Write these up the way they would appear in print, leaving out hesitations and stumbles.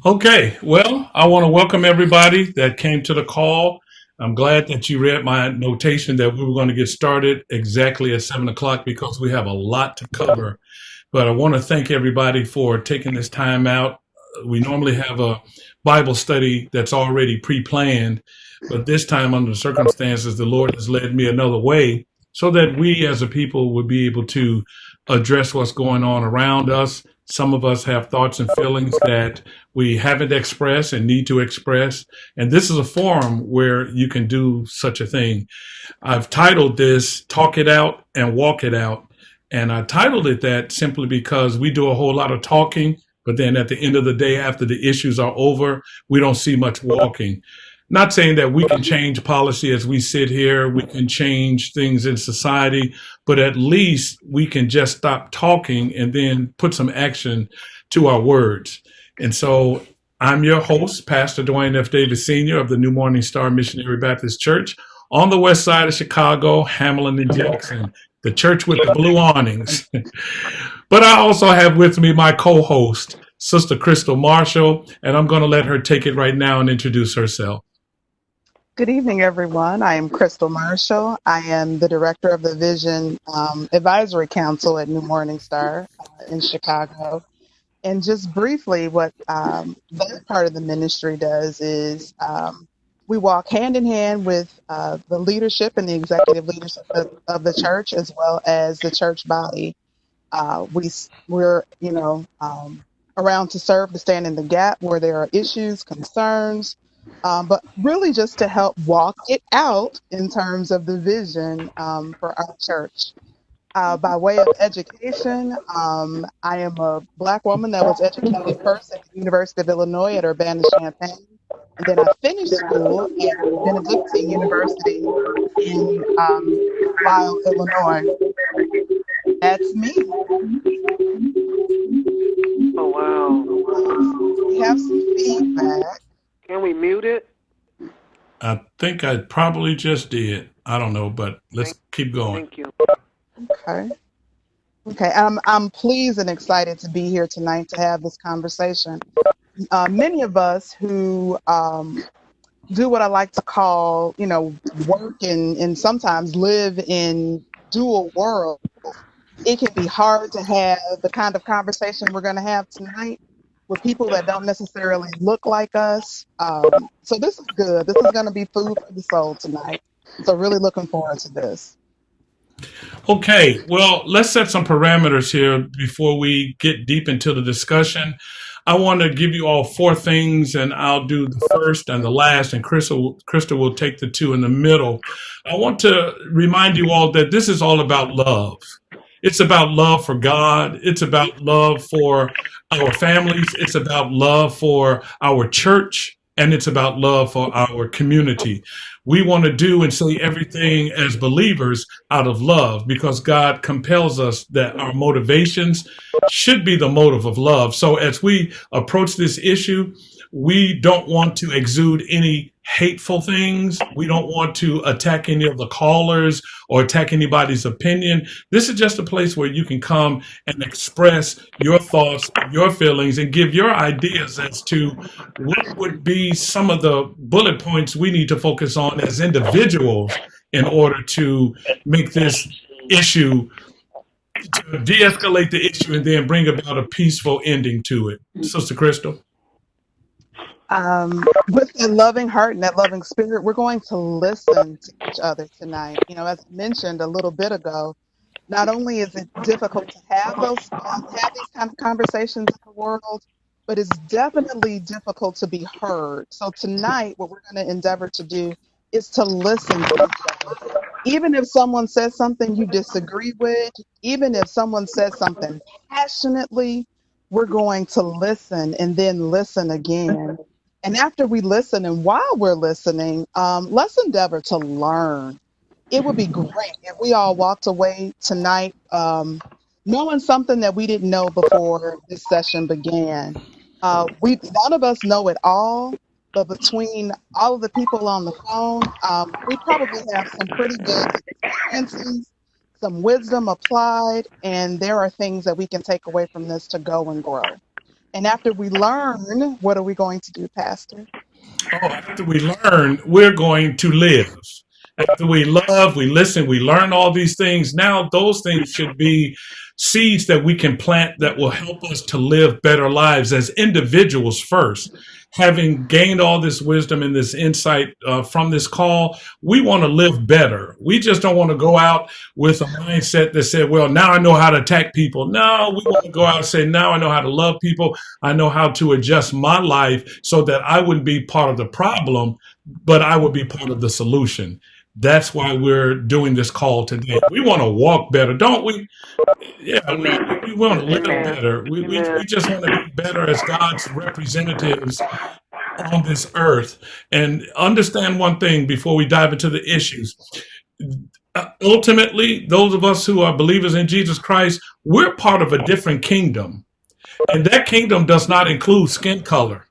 Okay, well, I want to welcome everybody that came to the call. I'm glad that you read my notation that we were going to get started exactly at 7 o'clock because we have a lot to cover. But I want to thank everybody for taking this time out. We normally have a Bible study that's already pre planned, but this time, under the circumstances, the Lord has led me another way so that we as a people would be able to address what's going on around us. Some of us have thoughts and feelings that we haven't expressed and need to express. And this is a forum where you can do such a thing. I've titled this Talk It Out and Walk It Out. And I titled it that simply because we do a whole lot of talking, but then at the end of the day, after the issues are over, we don't see much walking. Not saying that we can change policy as we sit here, we can change things in society, but at least we can just stop talking and then put some action to our words. And so I'm your host, Pastor Dwayne F. Davis Sr. of the New Morning Star Missionary Baptist Church on the west side of Chicago, Hamlin and Jackson, the church with the blue awnings. But I also have with me my co host, Sister Crystal Marshall, and I'm going to let her take it right now and introduce herself. Good evening, everyone. I am Crystal Marshall. I am the director of the Vision Advisory Council at New Morning Star in Chicago. And just briefly, what that part of the ministry does is we walk hand in hand with the leadership and the executive leadership of the church, as well as the church body. We're around to serve, to stand in the gap where there are issues, concerns, but really just to help walk it out in terms of the vision for our church. By way of education, I am a Black woman that was educated first at the University of Illinois at Urbana-Champaign, and then I finished school at Benedictine University in Lisle, Illinois. That's me. Oh wow. We have some feedback. Can we mute it? I think I probably just did. I don't know, but let's Thank keep going. thank you. Okay. Okay. I'm pleased and excited to be here tonight to have this conversation. Many of us who do what I like to call, work and sometimes live in dual worlds, it can be hard to have the kind of conversation we're going to have tonight with people that don't necessarily look like us. So this is good. This is going to be food for the soul tonight. So really looking forward to this. Okay, well, let's set some parameters here before we get deep into the discussion. I want to give you all four things, and I'll do the first and the last, and Crystal will take the two in the middle. I want to remind you all that this is all about love. It's about love for God. It's about love for our families. It's about love for our church. And it's about love for our community. We want to do and say everything as believers out of love because God compels us that our motivations should be the motive of love. So as we approach this issue, we don't want to exude any hateful things. We don't want to attack any of the callers or attack anybody's opinion. This is just a place where you can come and express your thoughts, your feelings, and give your ideas as to what would be some of the bullet points we need to focus on as individuals in order to make this issue, to de-escalate the issue and then bring about a peaceful ending to it. Sister Crystal. With that loving heart and that loving spirit, we're going to listen to each other tonight. As I mentioned a little bit ago, not only is it difficult to have these kind of conversations in the world, but it's definitely difficult to be heard. So tonight, what we're going to endeavor to do is to listen to each other. Even if someone says something you disagree with, even if someone says something passionately, we're going to listen and then listen again. And after we listen and while we're listening, let's endeavor to learn. It would be great if we all walked away tonight knowing something that we didn't know before this session began. We None of us know it all, but between all of the people on the phone, we probably have some pretty good experiences, some wisdom applied, and there are things that we can take away from this to go and grow. And after we learn, what are we going to do, Pastor? Oh, after we learn, we're going to live. After we love, we listen, we learn all these things. Now, those things should be seeds that we can plant that will help us to live better lives as individuals first. Having gained all this wisdom and this insight from this call, we want to live better. We just don't want to go out with a mindset that said, well, now I know how to attack people. No, we want to go out and say, now I know how to love people. I know how to adjust my life so that I wouldn't be part of the problem, but I would be part of the solution. That's why we're doing this call today. We want to walk better, don't we? Yeah, we want to live better. We just want to be better as God's representatives on this earth. And understand one thing before we dive into the issues. Ultimately, those of us who are believers in Jesus Christ, we're part of a different kingdom. And that kingdom does not include skin color.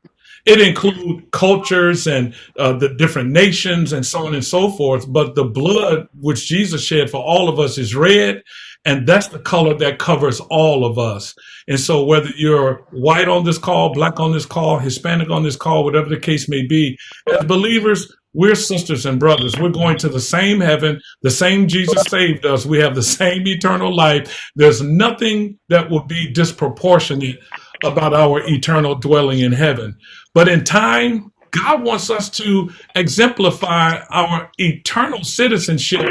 It includes cultures and the different nations and so on and so forth. But the blood which Jesus shed for all of us is red, and that's the color that covers all of us. And so whether you're white on this call, black on this call, Hispanic on this call, whatever the case may be, as believers, we're sisters and brothers. We're going to the same heaven. The same Jesus saved us. We have the same eternal life. There's nothing that will be disproportionate about our eternal dwelling in heaven. But in time, God wants us to exemplify our eternal citizenship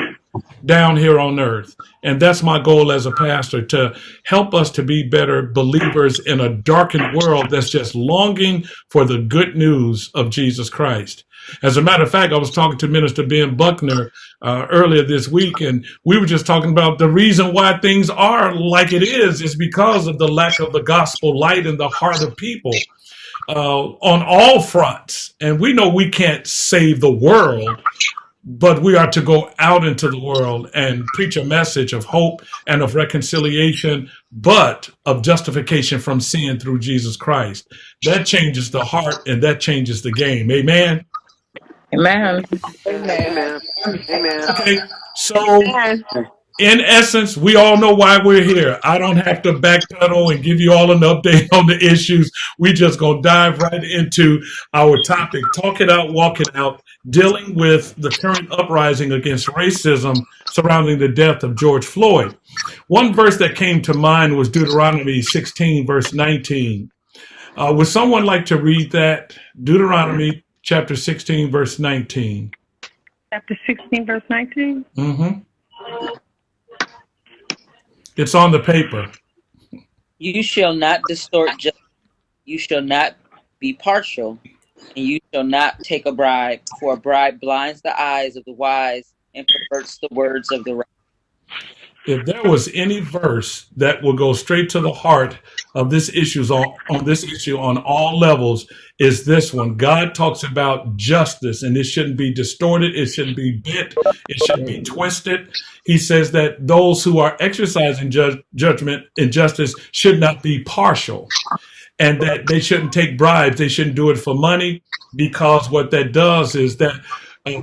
down here on earth. And that's my goal as a pastor, to help us to be better believers in a darkened world that's just longing for the good news of Jesus Christ. As a matter of fact, I was talking to Minister Ben Buckner earlier this week, and we were just talking about the reason why things are like it is because of the lack of the gospel light in the heart of people on all fronts. And we know we can't save the world, but we are to go out into the world and preach a message of hope and of reconciliation, but of justification from sin through Jesus Christ. That changes the heart and that changes the game. Amen. Amen. Amen. Amen. Okay, so in essence, we all know why we're here. I don't have to backpedal and give you all an update on the issues. We just gonna dive right into our topic, talk it out, walk it out, dealing with the current uprising against racism surrounding the death of George Floyd. One verse that came to mind was Deuteronomy 16, verse 19. Would someone like to read that? Deuteronomy chapter 16, verse 19. Chapter 16, verse 19. Mm-hmm. It's on the paper. You shall not distort justice. You shall not be partial, and you shall not take a bribe, for a bribe blinds the eyes of the wise and perverts the words of the right. If there was any verse that will go straight to the heart of this issue on this issue on all levels, is this one. God talks about justice, and it shouldn't be distorted, it shouldn't be bent, it shouldn't be twisted. He says that those who are exercising judgment and justice should not be partial, and that they shouldn't take bribes, they shouldn't do it for money, because what that does is that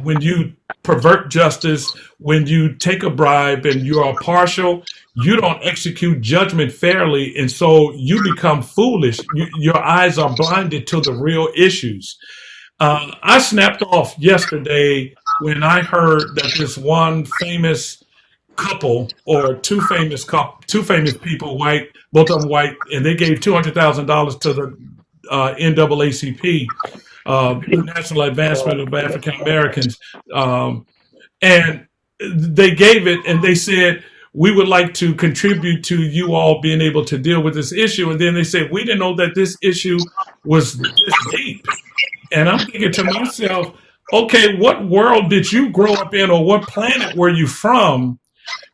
when you pervert justice, when you take a bribe and you are partial, you don't execute judgment fairly, and so you become foolish. Your eyes are blinded to the real issues. I snapped off yesterday when I heard that this one famous couple, or two famous people, white, both of them white, and they gave $200,000 to the NAACP, National Advancement of African Americans, and they gave it, and they said, we would like to contribute to you all being able to deal with this issue. And then they said, we didn't know that this issue was this deep. And I'm thinking to myself, okay, what world did you grow up in, or what planet were you from?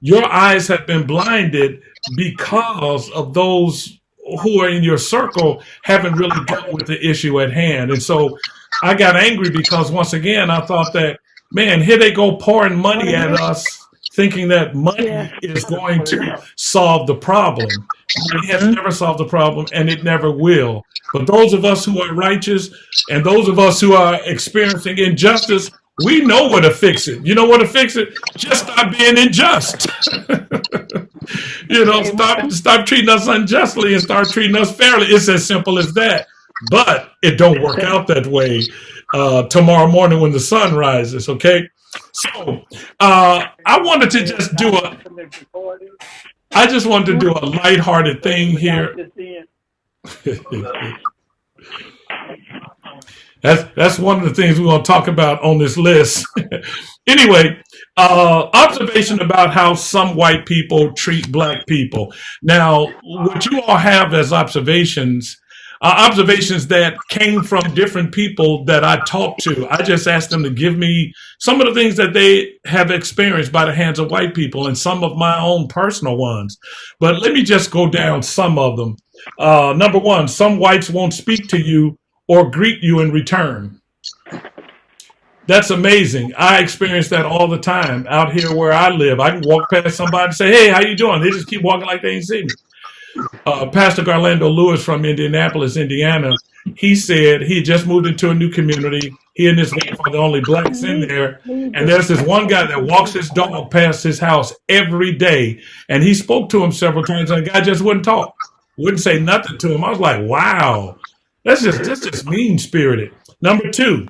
Your eyes have been blinded because of those who are in your circle haven't really dealt with the issue at hand. And so I got angry because, once again, I thought that, man, here they go pouring money at us, thinking that money is going to solve the problem. It has never solved the problem, and it never will. But those of us who are righteous and those of us who are experiencing injustice, We know where to fix it. You know where to fix it? Just stop being unjust. Stop treating us unjustly and start treating us fairly. It's as simple as that. But it don't work out that way tomorrow morning when the sun rises, okay? So I wanted to just do a lighthearted thing here. That's one of the things we're going to talk about on this list. Anyway, observation about how some white people treat black people. Now, what you all have as observations that came from different people that I talked to. I just asked them to give me some of the things that they have experienced by the hands of white people and some of my own personal ones. But let me just go down some of them. Number one, some whites won't speak to you or greet you in return. That's amazing. I experience that all the time out here where I live. I can walk past somebody and say, "Hey, how you doing?" They just keep walking like they ain't seen me. Pastor Garlando Lewis from Indianapolis, Indiana, he said he just moved into a new community. He and his wife are the only blacks in there. And there's this one guy that walks his dog past his house every day. And he spoke to him several times, and the guy just wouldn't talk, wouldn't say nothing to him. I was like, wow, that's just mean-spirited. Number two,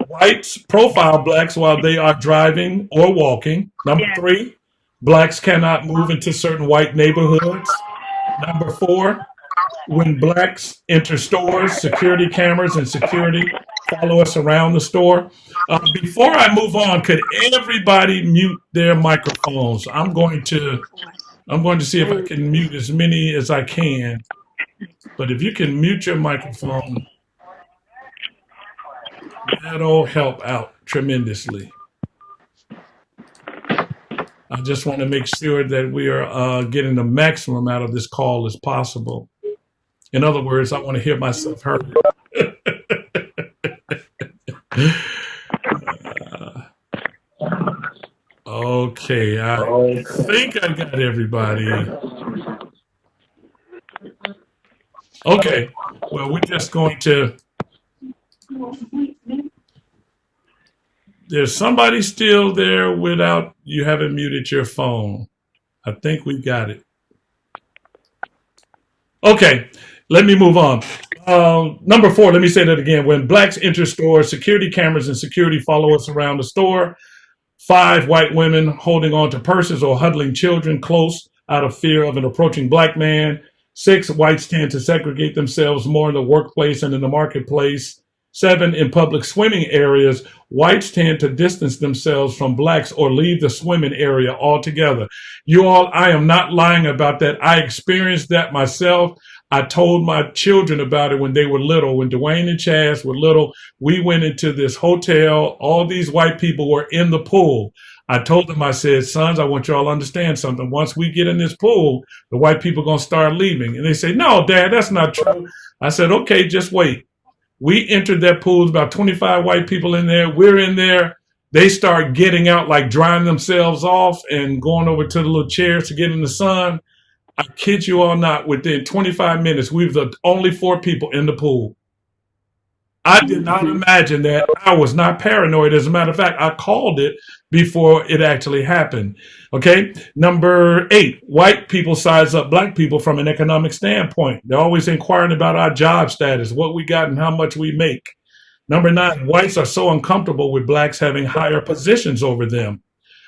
whites profile blacks while they are driving or walking. Number three, blacks cannot move into certain white neighborhoods. Number four, when blacks enter stores, security cameras and security follow us around the store. Before I move on, could everybody mute their microphones? I'm going to see if I can mute as many as I can. But if you can mute your microphone, that'll help out tremendously. I just want to make sure that we are getting the maximum out of this call as possible. In other words, I want to hear myself heard. Okay, I think I got everybody. Okay, well, we're just going to... There's somebody still there without you having muted your phone. I think we got it. Okay, let me move on. Number four, let me say that again. When blacks enter stores, security cameras and security follow us around the store. 5, white women holding on to purses or huddling children close out of fear of an approaching black man. 6, whites tend to segregate themselves more in the workplace and in the marketplace. 7, in public swimming areas, whites tend to distance themselves from blacks or leave the swimming area altogether. You all, I am not lying about that. I experienced that myself. I told my children about it when they were little. When Dwayne and Chaz were little, we went into this hotel. All these white people were in the pool. I told them, I said, sons, I want you all to understand something. Once we get in this pool, the white people are going to start leaving. And they say, no, Dad, that's not true. I said, okay, just wait. We entered that pool, about 25 white people in there. We're in there. They start getting out, like drying themselves off and going over to the little chairs to get in the sun. I kid you all not, within 25 minutes, we were the only 4 people in the pool. I did not imagine that. I was not paranoid. As a matter of fact, I called it before it actually happened. Okay. Number 8, white people size up black people from an economic standpoint. They're always inquiring about our job status, what we got and how much we make. Number 9, whites are so uncomfortable with blacks having higher positions over them.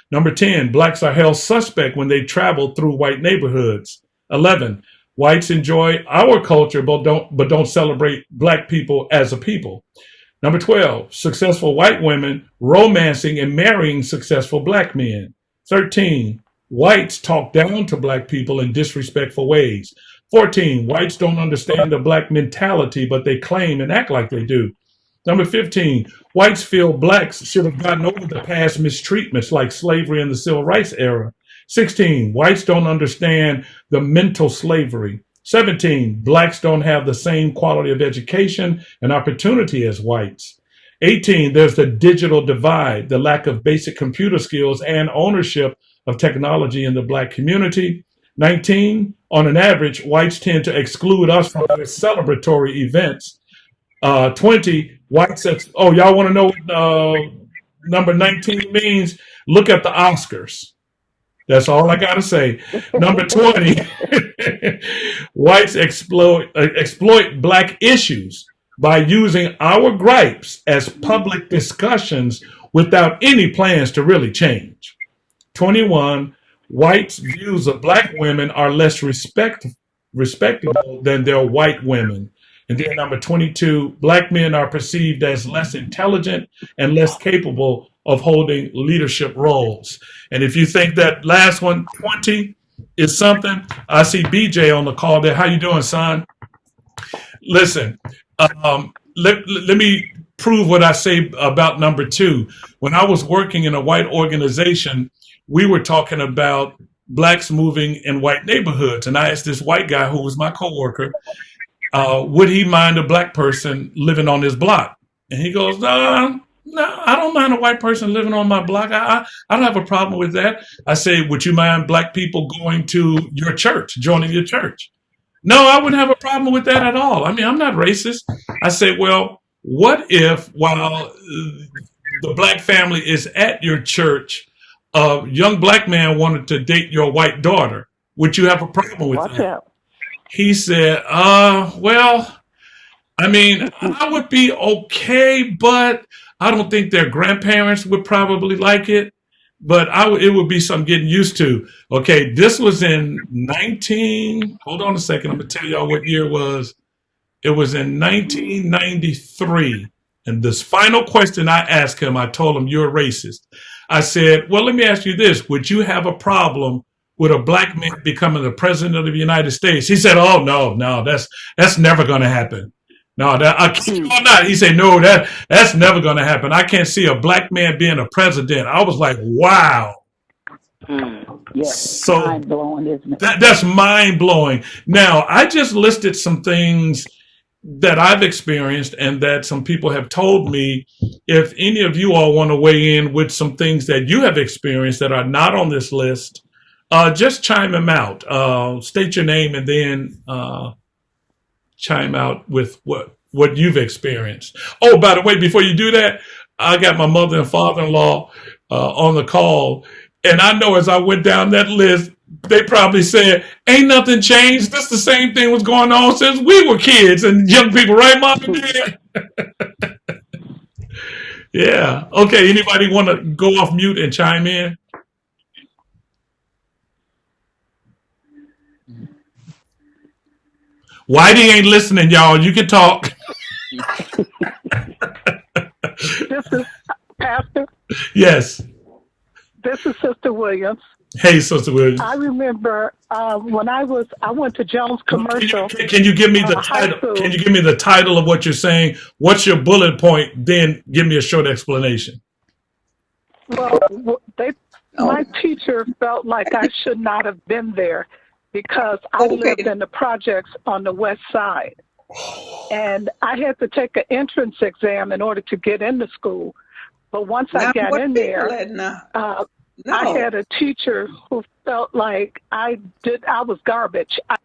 Number 10, blacks are held suspect when they travel through white neighborhoods. 11, whites enjoy our culture but don't celebrate black people as a people. Number 12, successful white women romancing and marrying successful black men. 13, whites talk down to black people in disrespectful ways. 14, whites don't understand the black mentality, but they claim and act like they do. Number 15, whites feel blacks should have gotten over the past mistreatments like slavery in the civil rights era. 16, whites don't understand the mental slavery. 17, blacks don't have the same quality of education and opportunity as whites. 18, there's the digital divide, the lack of basic computer skills and ownership of technology in the black community. 19, on an average, whites tend to exclude us from their celebratory events. 20, whites, y'all want to know number 19 means? Look at the Oscars. That's all I got to say. Number 20, whites exploit black issues by using our gripes as public discussions without any plans to really change. 21, whites' views of black women are less respectable than their white women. And then number 22, black men are perceived as less intelligent and less capable of holding leadership roles. And if you think that last one, 20, is something, I see BJ on the call there. How you doing, son? Listen, let me prove what I say about number 2. When I was working in a white organization, we were talking about blacks moving in white neighborhoods. And I asked this white guy who was my coworker, would he mind a black person living on his block? And he goes, no, I don't mind a white person living on my block. I don't have a problem with that. I say, would you mind black people going to your church, joining your church? No, I wouldn't have a problem with that at all. I mean, I'm not racist. I say, well, what if while the black family is at your church, a young black man wanted to date your white daughter? Would you have a problem with Watch that? out. He said, well, I mean, I would be okay, but I don't think their grandparents would probably like it. But it would be some getting used to. Okay, this was in hold on a second, I'm going to tell y'all what year it was. It was in 1993. And this final question I asked him, I told him, you're a racist. I said, well, let me ask you this. Would you have a problem with a black man becoming the president of the United States? He said, oh, no, that's never going to happen. No, I kid you not. He said, no, that's never going to happen. I can't see a black man being a president. I was like, wow. Yes, So mind blowing, isn't it? that's mind blowing. Now, I just listed some things that I've experienced and that some people have told me. If any of you all want to weigh in with some things that you have experienced that are not on this list, just chime them out. State your name and then chime out with what you've experienced. Oh, by the way, before you do that, I got my mother and father-in-law on the call, and I know as I went down that list, they probably said, ain't nothing changed. This the same thing was going on since we were kids and young people, right, Mom and Dad? Yeah. Okay, anybody want to go off mute and chime in? Whitey ain't listening, y'all. You can talk. This is Pastor. Yes. This is Sister Williams. Hey, Sister Williams. I remember when I went to Jones Commercial. Can you give me the title? school. Can you give me the title of what you're saying? What's your bullet point? Then give me a short explanation. Well, my teacher felt like I should not have been there because I lived in the projects on the west side. And I had to take an entrance exam in order to get into school. But once I got in there, I had a teacher who felt like I was garbage. I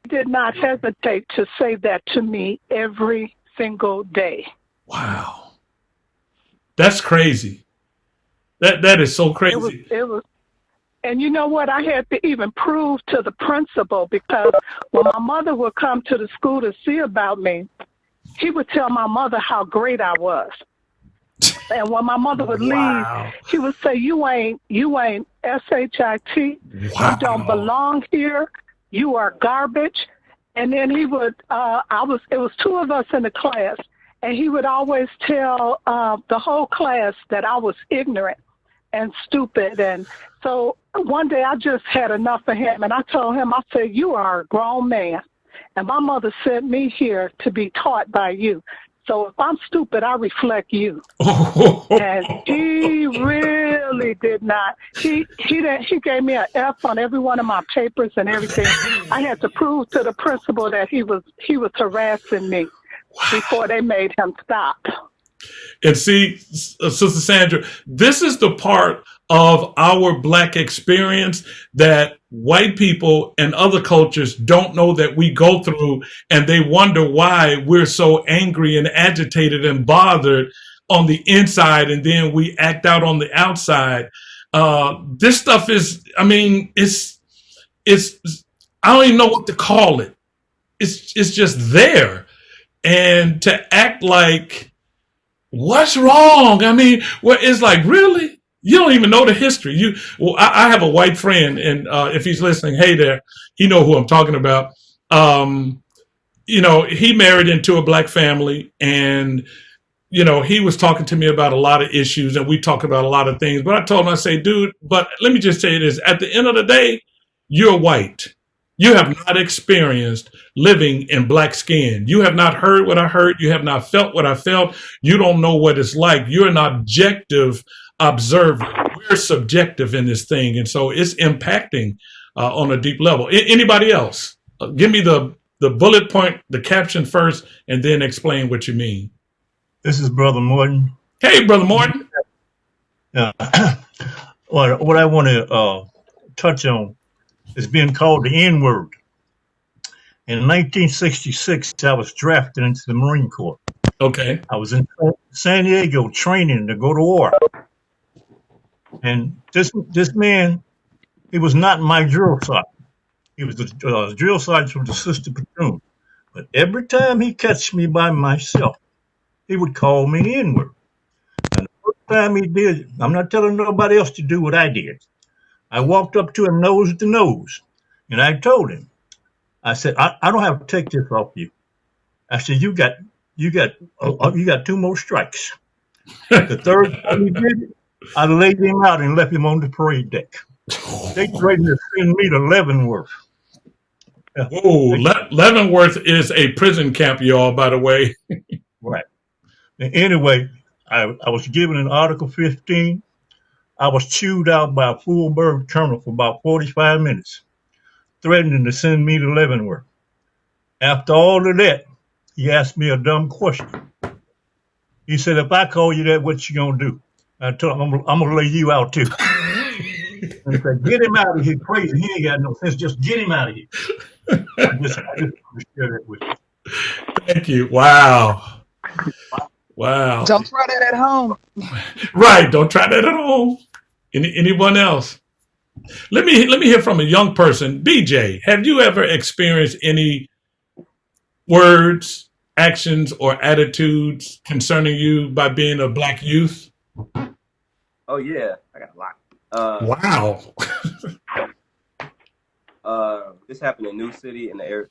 did not hesitate to say that to me every single day. Wow. That's crazy. That is so crazy. It was, and you know what? I had to even prove to the principal because when my mother would come to the school to see about me, he would tell my mother how great I was. And when my mother would leave, he would say, you ain't S-H-I-T. Wow. You don't belong here. You are garbage. And then he would, it was two of us in the class, and he would always tell the whole class that I was ignorant and stupid. And so one day I just had enough of him, and I told him, I said, you are a grown man, and my mother sent me here to be taught by you. So if I'm stupid, I reflect you. And he really did not. He gave me an F on every one of my papers and everything. I had to prove to the principal that he was harassing me before they made him stop. And see, Sister Sandra, this is the part of our Black experience that white people and other cultures don't know that we go through, and they wonder why we're so angry and agitated and bothered on the inside and then we act out on the outside. This stuff is, I mean, it's, I don't even know what to call it. It's just there. And to act like, what's wrong? I mean, well, it's like, really? You don't even know the history. Well, I have a white friend, and if he's listening, hey there, he know who I'm talking about. He married into a black family, and he was talking to me about a lot of issues, and we talked about a lot of things. But I told him, I say, dude, but let me just say this: at the end of the day, you're white. You have not experienced living in black skin. You have not heard what I heard. You have not felt what I felt. You don't know what it's like. You're an objective observer. We're subjective in this thing. And so it's impacting on a deep level. Anybody else? Give me the bullet point, the caption first, and then explain what you mean. This is Brother Morton. Hey, Brother Morton. Well, what I want to touch on is being called the N-word. In 1966, I was drafted into the Marine Corps. Okay. I was in San Diego training to go to war. And this man, he was not my drill sergeant. He was the drill sergeant from the sister platoon. But every time he catch me by myself, he would call me the N-word. And the first time he did, I'm not telling nobody else to do what I did. I walked up to him nose to nose, and I told him, I said, I don't have to take this off you. I said, you got 2 more strikes. The third time he did it, I laid him out and left him on the parade deck. They threatened to send me to Leavenworth. Whoa, Leavenworth is a prison camp, y'all, by the way. Right. And anyway, I was given an Article 15. I was chewed out by a full-bird colonel for about 45 minutes, threatening to send me to Leavenworth. After all of that, he asked me a dumb question. He said, if I call you that, what you gonna do? I told him, I'm gonna lay you out too. And he said, get him out of here, crazy. He ain't got no sense. Just get him out of here. I just share that with you. Thank you. Wow. Wow. Don't try that at home. Right. Don't try that at home. Anyone else? Let me hear from a young person. BJ, have you ever experienced any words, actions, or attitudes concerning you by being a black youth? Oh yeah, I got a lot. Wow. This happened in New City in the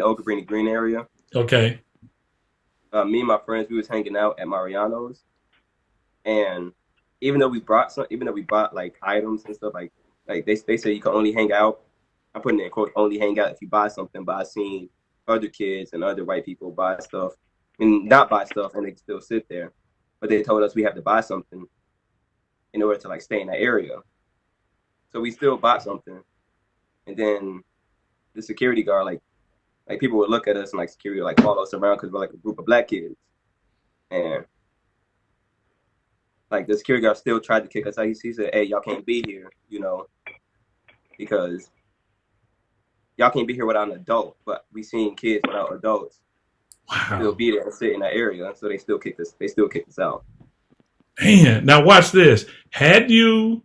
Oak Green area. Okay. Me and my friends, we was hanging out at Mariano's, and even though we brought like items and stuff, like they say you can only hang out. I'm putting it in quotes, only hang out if you buy something. But I've seen other kids and other white people buy stuff and not buy stuff, and they still sit there. But they told us we have to buy something in order to like stay in that area. So we still bought something, and then the security guard like people would look at us and like security would like follow us around because we're like a group of black kids, and like the security guard still tried to kick us out. He said, "Hey, y'all can't be here, because y'all can't be here without an adult." But we seen kids without adults still be there and sit in that area, so they still kicked us. They still kicked us out. Man, now watch this. Had you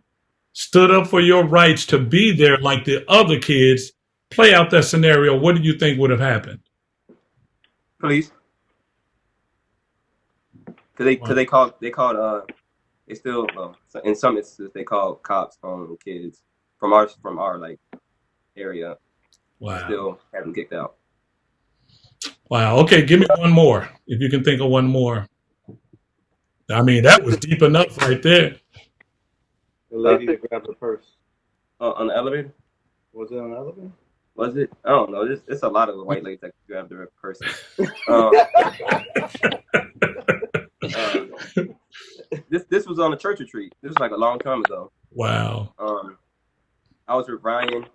stood up for your rights to be there like the other kids, play out that scenario, what do you think would have happened? Police, because they still in some instances they call cops on kids from our like area. Wow. Still have them kicked out. Wow. Okay, give me one more if you can think of one more. I mean, that was deep enough right there. The lady that grabbed the purse. On the elevator? Was it on the elevator? Was it? I don't know. It's a lot of white ladies that grabbed the person. This was on a church retreat. This was like a long time ago. Wow. I was with Ryan,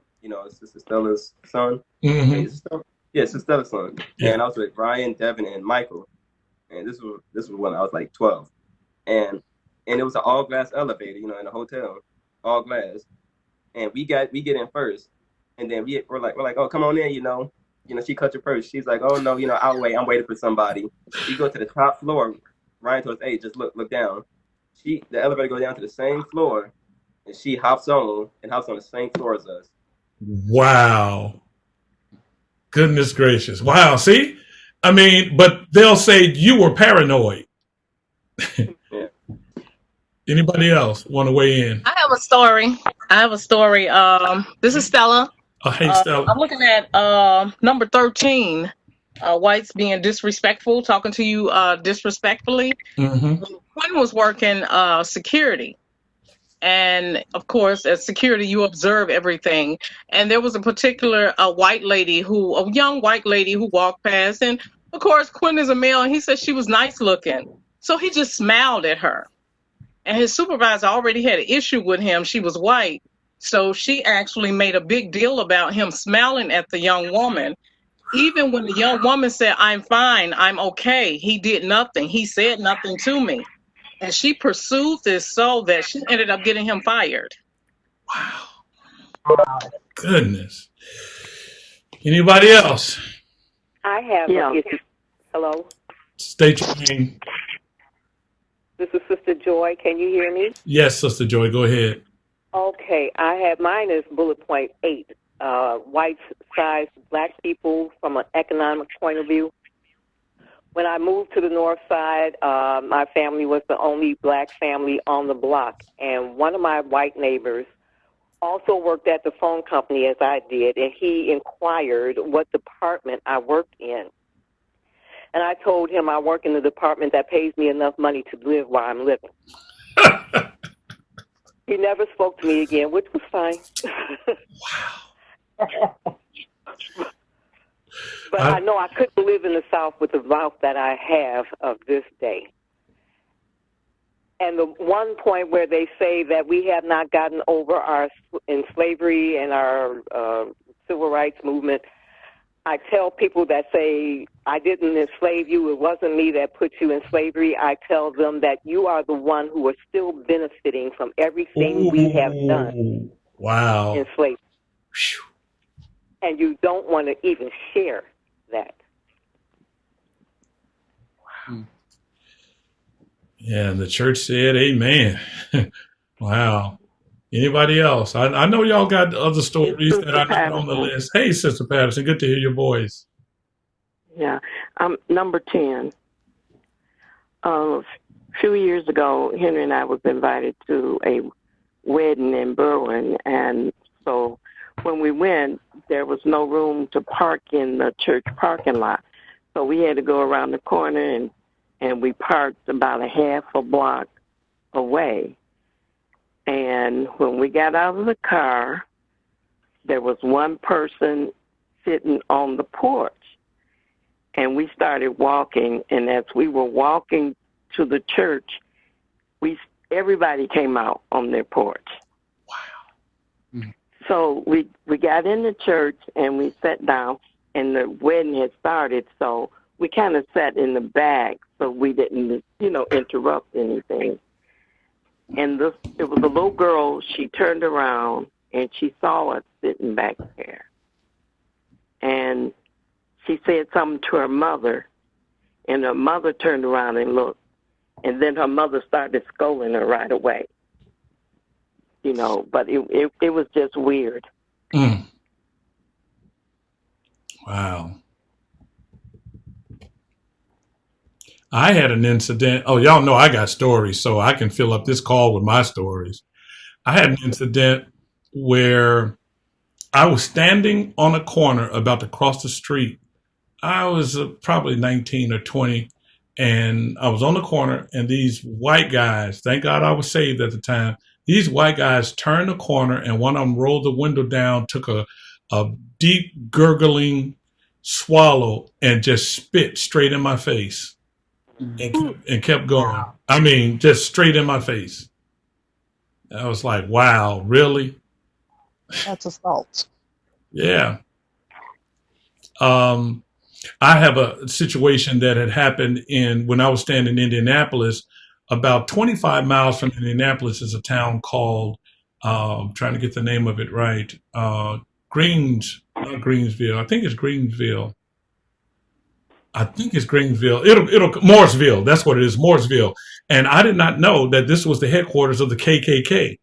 Sister Stella's son. Mm-hmm. Hey, yeah, Sister Stella's son. Yeah. And I was with Ryan, Devin, and Michael. And this was when I was like 12. And it was an all glass elevator, in a hotel, all glass. And we get in first. And then we're like, oh, come on in, she cut your purse. She's like, oh no, I'll wait. I'm waiting for somebody. We go to the top floor. Ryan told us, "Hey, just look down." The elevator goes down to the same floor, and she hops on the same floor as us. Wow. Goodness gracious. Wow. See? I mean, but they'll say you were paranoid. Yeah. Anybody else want to weigh in? I have a story. This is Stella. Oh, hey, Stella. I'm looking at number 13. Whites being disrespectful, talking to you disrespectfully. Mm-hmm. Quinn was working security. And of course, as security, you observe everything. And there was a particular a young white lady who walked past. And of course, Quinn is a male, and he said she was nice looking. So he just smiled at her. And his supervisor already had an issue with him. She was white. So she actually made a big deal about him smiling at the young woman. Even when the young woman said, "I'm fine, I'm okay," he did nothing. He said nothing to me. And she pursued this so that she ended up getting him fired. Wow. Goodness. Anybody else? I have Yeah. Hello, State your name. this is Sister Joy. Can you hear me? Yes, Sister Joy, go ahead. Okay, mine is bullet point 8. White size black people from an economic point of view. When I moved to the north side, my family was the only black family on the block. And one of my white neighbors also worked at the phone company as I did, and he inquired what department I worked in. And I told him I work in the department that pays me enough money to live while I'm living. He never spoke to me again, which was fine. Wow. But I know I couldn't live in the South with the wealth that I have of this day. And the one point where they say that we have not gotten over our in slavery and our civil rights movement, I tell people that say, "I didn't enslave you, it wasn't me that put you in slavery," I tell them that you are the one who are still benefiting from everything we have done Wow. in slavery. And you don't want to even share that. Yeah, the church said amen. Wow. Anybody else? I know y'all got other stories that are not on the list. Hey, Sister Patterson, good to hear your voice. Yeah, number 10. A few years ago, Henry and I was invited to a wedding in Berwyn, and so when we went, there was no room to park in the church parking lot. So we had to go around the corner, and we parked about a half a block away. And when we got out of the car, there was one person sitting on the porch. And we started walking, and as we were walking to the church, everybody came out on their porch. Wow. So we got in the church, and we sat down, and the wedding had started, so we kind of sat in the back so we didn't, interrupt anything. And it was a little girl. She turned around, and she saw us sitting back there. And she said something to her mother, and her mother turned around and looked. And then her mother started scolding her right away. But it was just weird. Mm. Wow. I had an incident. Oh, y'all know I got stories, so I can fill up this call with my stories. I had an incident where I was standing on a corner about to cross the street. I was probably 19 or 20, and I was on the corner, and these white guys, thank God I was saved at the time, these white guys turned the corner, and one of them rolled the window down, took a deep gurgling swallow, and just spit straight in my face. And kept going. I mean, just straight in my face. I was like, wow, really? That's assault. Yeah. I have a situation that had happened when I was staying in Indianapolis. About 25 miles from Indianapolis is a town called, trying to get the name of it right, not Greensville. I think it's Greensville. I think it's Greenville. It'll Mooresville. That's what it is, Mooresville. And I did not know that this was the headquarters of the KKK.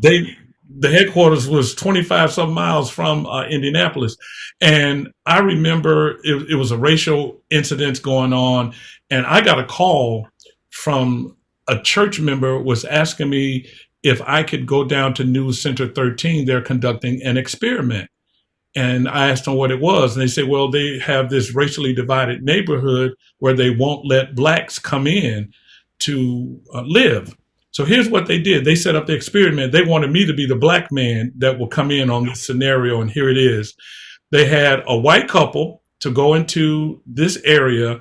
The headquarters was 25 some miles from Indianapolis. And I remember it was a racial incident going on. And I got a call from a church member was asking me if I could go down to News Center 13. They're conducting an experiment. And I asked them what it was. And they said, well, they have this racially divided neighborhood where they won't let blacks come in to live. So here's what they did. They set up the experiment. They wanted me to be the black man that will come in on this scenario. And here it is. They had a white couple to go into this area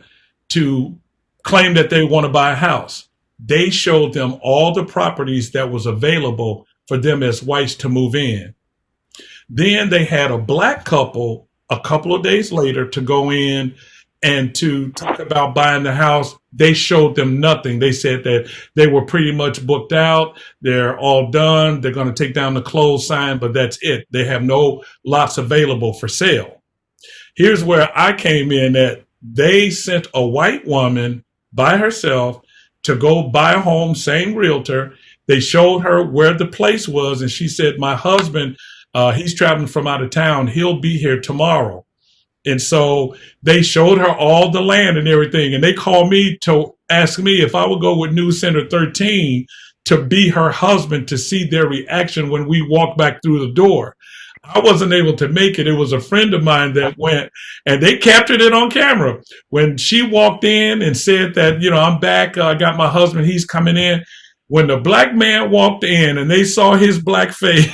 to claim that they want to buy a house. They showed them all the properties that was available for them as whites to move in. Then they had a black couple a couple of days later to go in and to talk about buying the house. They showed them nothing. They said that they were pretty much booked out. They're all done. They're going to take down the closed sign, but that's it. They have no lots available for sale. Here's where I came in at. They sent a white woman by herself to go buy a home, same realtor. They showed her where the place was, and she said, my husband, he's traveling from out of town. He'll be here tomorrow. And so they showed her all the land and everything. And they called me to ask me if I would go with News Center 13 to be her husband to see their reaction when we walked back through the door. I wasn't able to make it. It was a friend of mine that went, and they captured it on camera. When she walked in and said that, you know, I'm back, I got my husband, he's coming in. When the black man walked in and they saw his black face,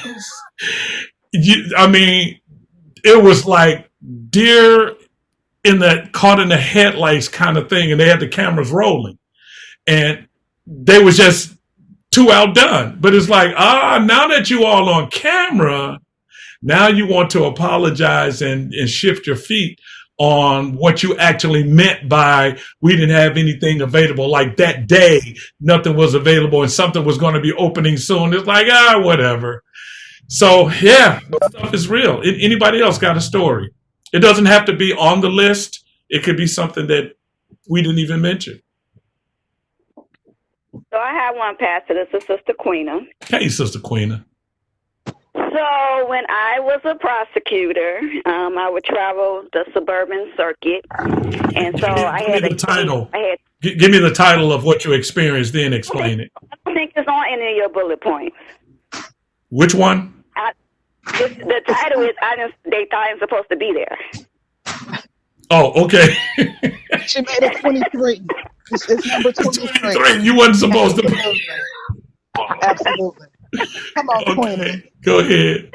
I mean, it was like deer in the caught in the headlights kind of thing, and they had the cameras rolling, and they was just too outdone. But it's like, now that you all on camera, now you want to apologize and shift your feet on what you actually meant by we didn't have anything available. Like that day, nothing was available and something was going to be opening soon. It's like, whatever. So yeah, stuff is real. Anybody else got a story? It doesn't have to be on the list. It could be something that we didn't even mention. So I have one, Pastor. This is Sister Queena. Hey, Sister Queena. So when I was a prosecutor, I would travel the suburban circuit, and so I had the title. Give me the title of what you experienced, then explain it. I don't think it's on any of your bullet points. Which one? The title is they thought I'm supposed to be there. Oh, okay. She made it 23. It's number 23. You wasn't supposed to. Absolutely. Come on, Queenie. Go ahead.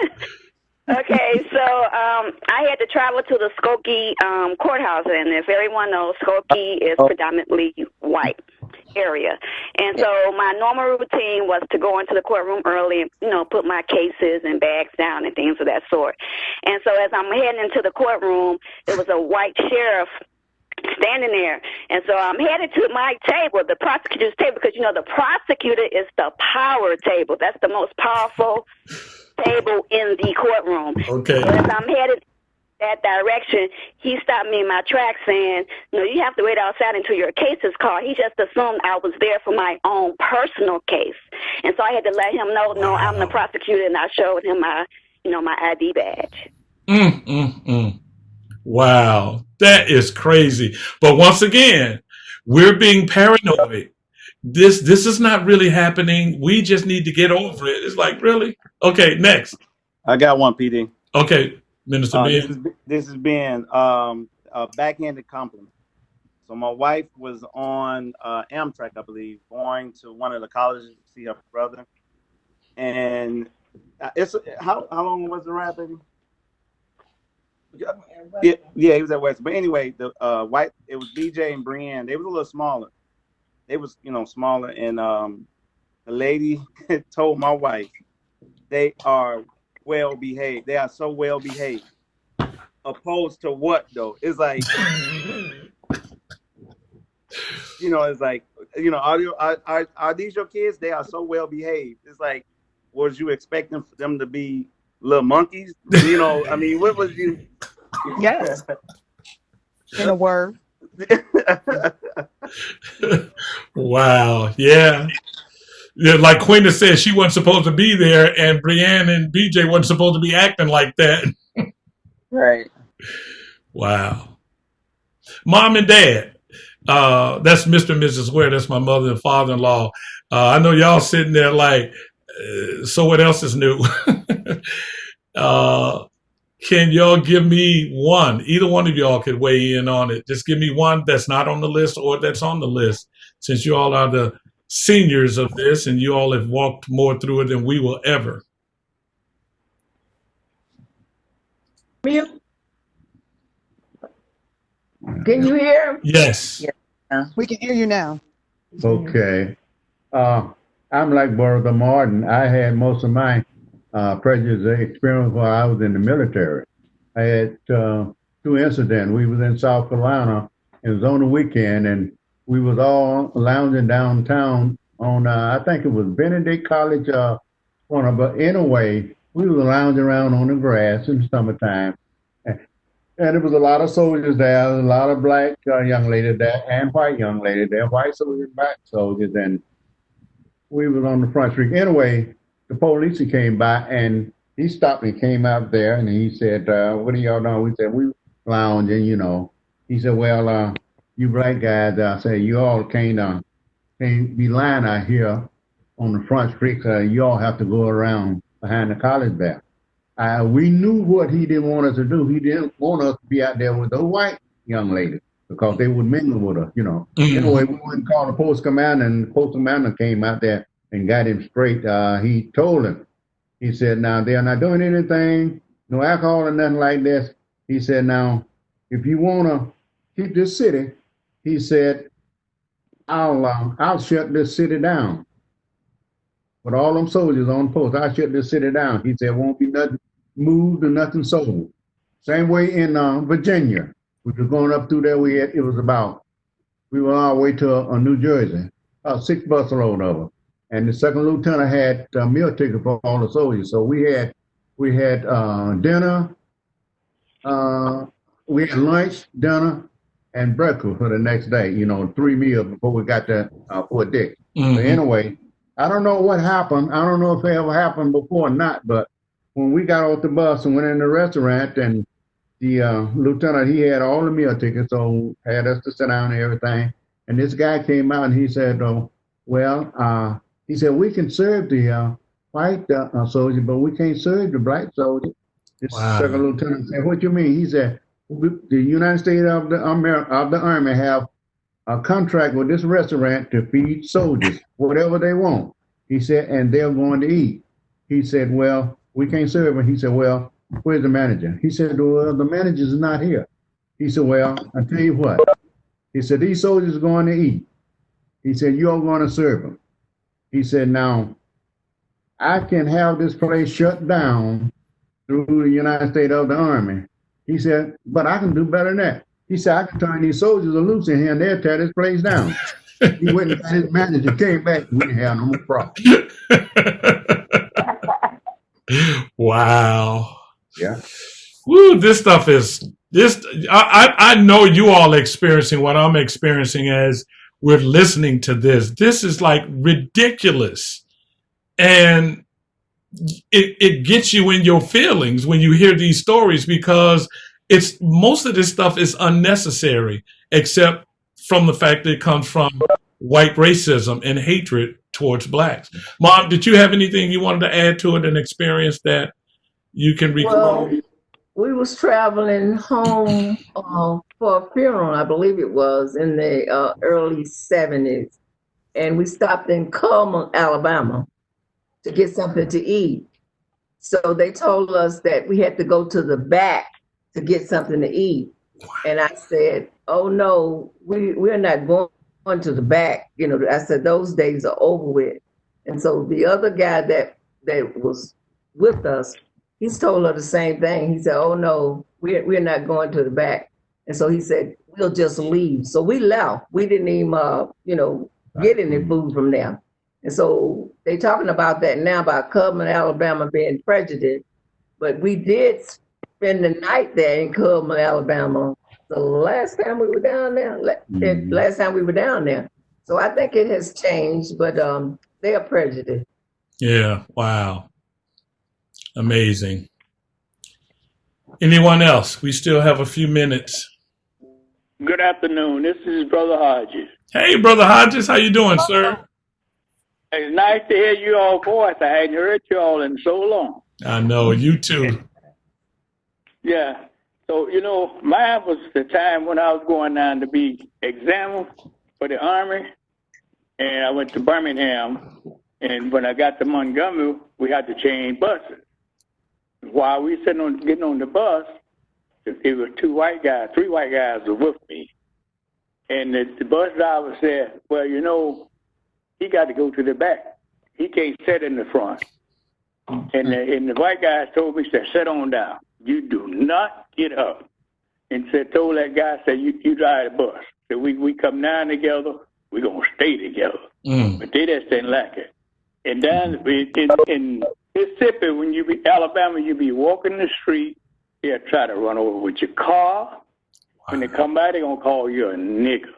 Okay, so I had to travel to the Skokie courthouse, and if everyone knows, Skokie is predominantly white area. And so my normal routine was to go into the courtroom early and, you know, put my cases and bags down and things of that sort. And so as I'm heading into the courtroom, there was a white sheriff standing there. And so I'm headed to my table, the prosecutor's table, because, you know, the prosecutor is the power table. That's the most powerful table in the courtroom. Okay. So as I'm headed that direction, he stopped me in my tracks saying, no, you have to wait outside until your case is called. He just assumed I was there for my own personal case. And so I had to let him know, no, I'm the prosecutor, and I showed him my, you know, my ID badge. Wow, that is crazy. But once again, we're being paranoid. This is not really happening. We just need to get over it. It's like, really? Okay, next. I got one, PD. Okay, Minister Ben. This has been a backhanded compliment. So my wife was on Amtrak, I believe, going to one of the colleges to see her brother. And it's how long was the ride, baby? Yeah, he was at West. But anyway, the white, it was BJ and Brienne. They was a little smaller. They was, you know, smaller. And the lady told my wife, they are well behaved. They are so well behaved. Opposed to what though? It's like, you know, it's like, you know, are these your kids? They are so well behaved. It's like, was you expecting for them to be little monkeys? You know, I mean, what was you? Yes. In a word. Wow. Yeah. Yeah. Like Quinta said, she wasn't supposed to be there, and Brianne and BJ wasn't supposed to be acting like that. Right. Wow. Mom and Dad. That's Mr. and Mrs. Ware. That's my mother and father-in-law. I know y'all sitting there like, so what else is new? Can y'all give me one? Either one of y'all could weigh in on it. Just give me one that's not on the list or that's on the list, since you all are the seniors of this and you all have walked more through it than we will ever. Mia? Can you hear? Yes. Yeah. We can hear you now. Okay. I'm like Brother Martin. I had most of my prejudice experience while I was in the military. I had two incidents. We was in South Carolina. It was on the weekend, and we was all lounging downtown on, I think it was Benedict College corner. But anyway, we was lounging around on the grass in the summertime. And there was a lot of soldiers there, a lot of black young ladies there, and white young ladies there, white soldiers, black soldiers, and we was on the front street. Anyway, the police came by, and he stopped and came out there, and he said, what do y'all know? We said, we lounging, you know. He said, well, you black guys, I said, you all can't be lying out here on the front street, you all have to go around behind the college there. We knew what he didn't want us to do. He didn't want us to be out there with the white young ladies because they would mingle with us, you know. Mm-hmm. Anyway, we went and called the post commander, and the post commander came out there and got him straight. He told him, he said, now, they're not doing anything, no alcohol or nothing like this. He said, now, if you want to keep this city, he said, I'll shut this city down. With all them soldiers on post, I'll shut this city down. He said, won't be nothing moved or nothing sold. Same way in Virginia. We were going up through there. We were on our way to New Jersey, 6 bus load of them. And the second lieutenant had a meal ticket for all the soldiers. So we had dinner, we had lunch, dinner, and breakfast for the next day, you know, 3 meals before we got to Fort Dick. Mm-hmm. But anyway, I don't know what happened. I don't know if it ever happened before or not, but when we got off the bus and went in the restaurant, and the lieutenant, he had all the meal tickets, so had us to sit down and everything. And this guy came out and he said, he said, we can serve the white soldier, but we can't serve the black soldier. This second lieutenant said, what you mean? He said, the United States of the Army have a contract with this restaurant to feed soldiers whatever they want. He said, and they're going to eat. He said, well, we can't serve them. He said, well, where's the manager? He said, well, the manager's not here. He said, well, I'll tell you what. He said, these soldiers are going to eat. He said, you're going to serve them. He said, now, I can have this place shut down through the United States of the Army. He said, but I can do better than that. He said, I can turn these soldiers loose in here and they'll tear this place down. He went and got his manager, came back, we didn't have no more problem. Wow. Yeah. Woo, this stuff is I know you all experiencing what I'm experiencing as we're listening to this. This is like ridiculous. And it gets you in your feelings when you hear these stories, because it's most of this stuff is unnecessary, except from the fact that it comes from white racism and hatred towards blacks. Mom, did you have anything you wanted to add to it, an experience that you can recall? Well, we was traveling home for a funeral, I believe it was, in the early 70s. And we stopped in Cullman, Alabama to get something to eat. So they told us that we had to go to the back to get something to eat. And I said, oh no, we're not going to the back. You know, I said, those days are over with. And so the other guy that was with us, he's told her the same thing. He said, oh no, we're not going to the back. And so he said, we'll just leave. So we left. We didn't even, get any food from there. And so they talking about that now, about Cullman, Alabama being prejudiced. But we did spend the night there in Cullman, Alabama. the last time we were down there. Last time we were down there. So I think it has changed, but they are prejudiced. Yeah. Wow. Amazing. Anyone else? We still have a few minutes. Good afternoon. This is Brother Hodges. Hey, Brother Hodges, how you doing, sir? It's nice to hear you all voice. I hadn't heard you all in so long. I know, you too. Yeah. So, mine was the time when I was going down to be examined for the Army, and I went to Birmingham, and when I got to Montgomery, we had to change buses. While we getting on the bus, there were three white guys were with me. And the bus driver said, well, he got to go to the back. He can't sit in the front. And the white guys told me, said, sit on down. You do not get up. And told that guy, said, you drive the bus. So we come down together, we're going to stay together. But they just didn't like it. And down in Mississippi, Alabama, you be walking the street, they'll try to run over with your car. When they come by, they're going to call you a nigger.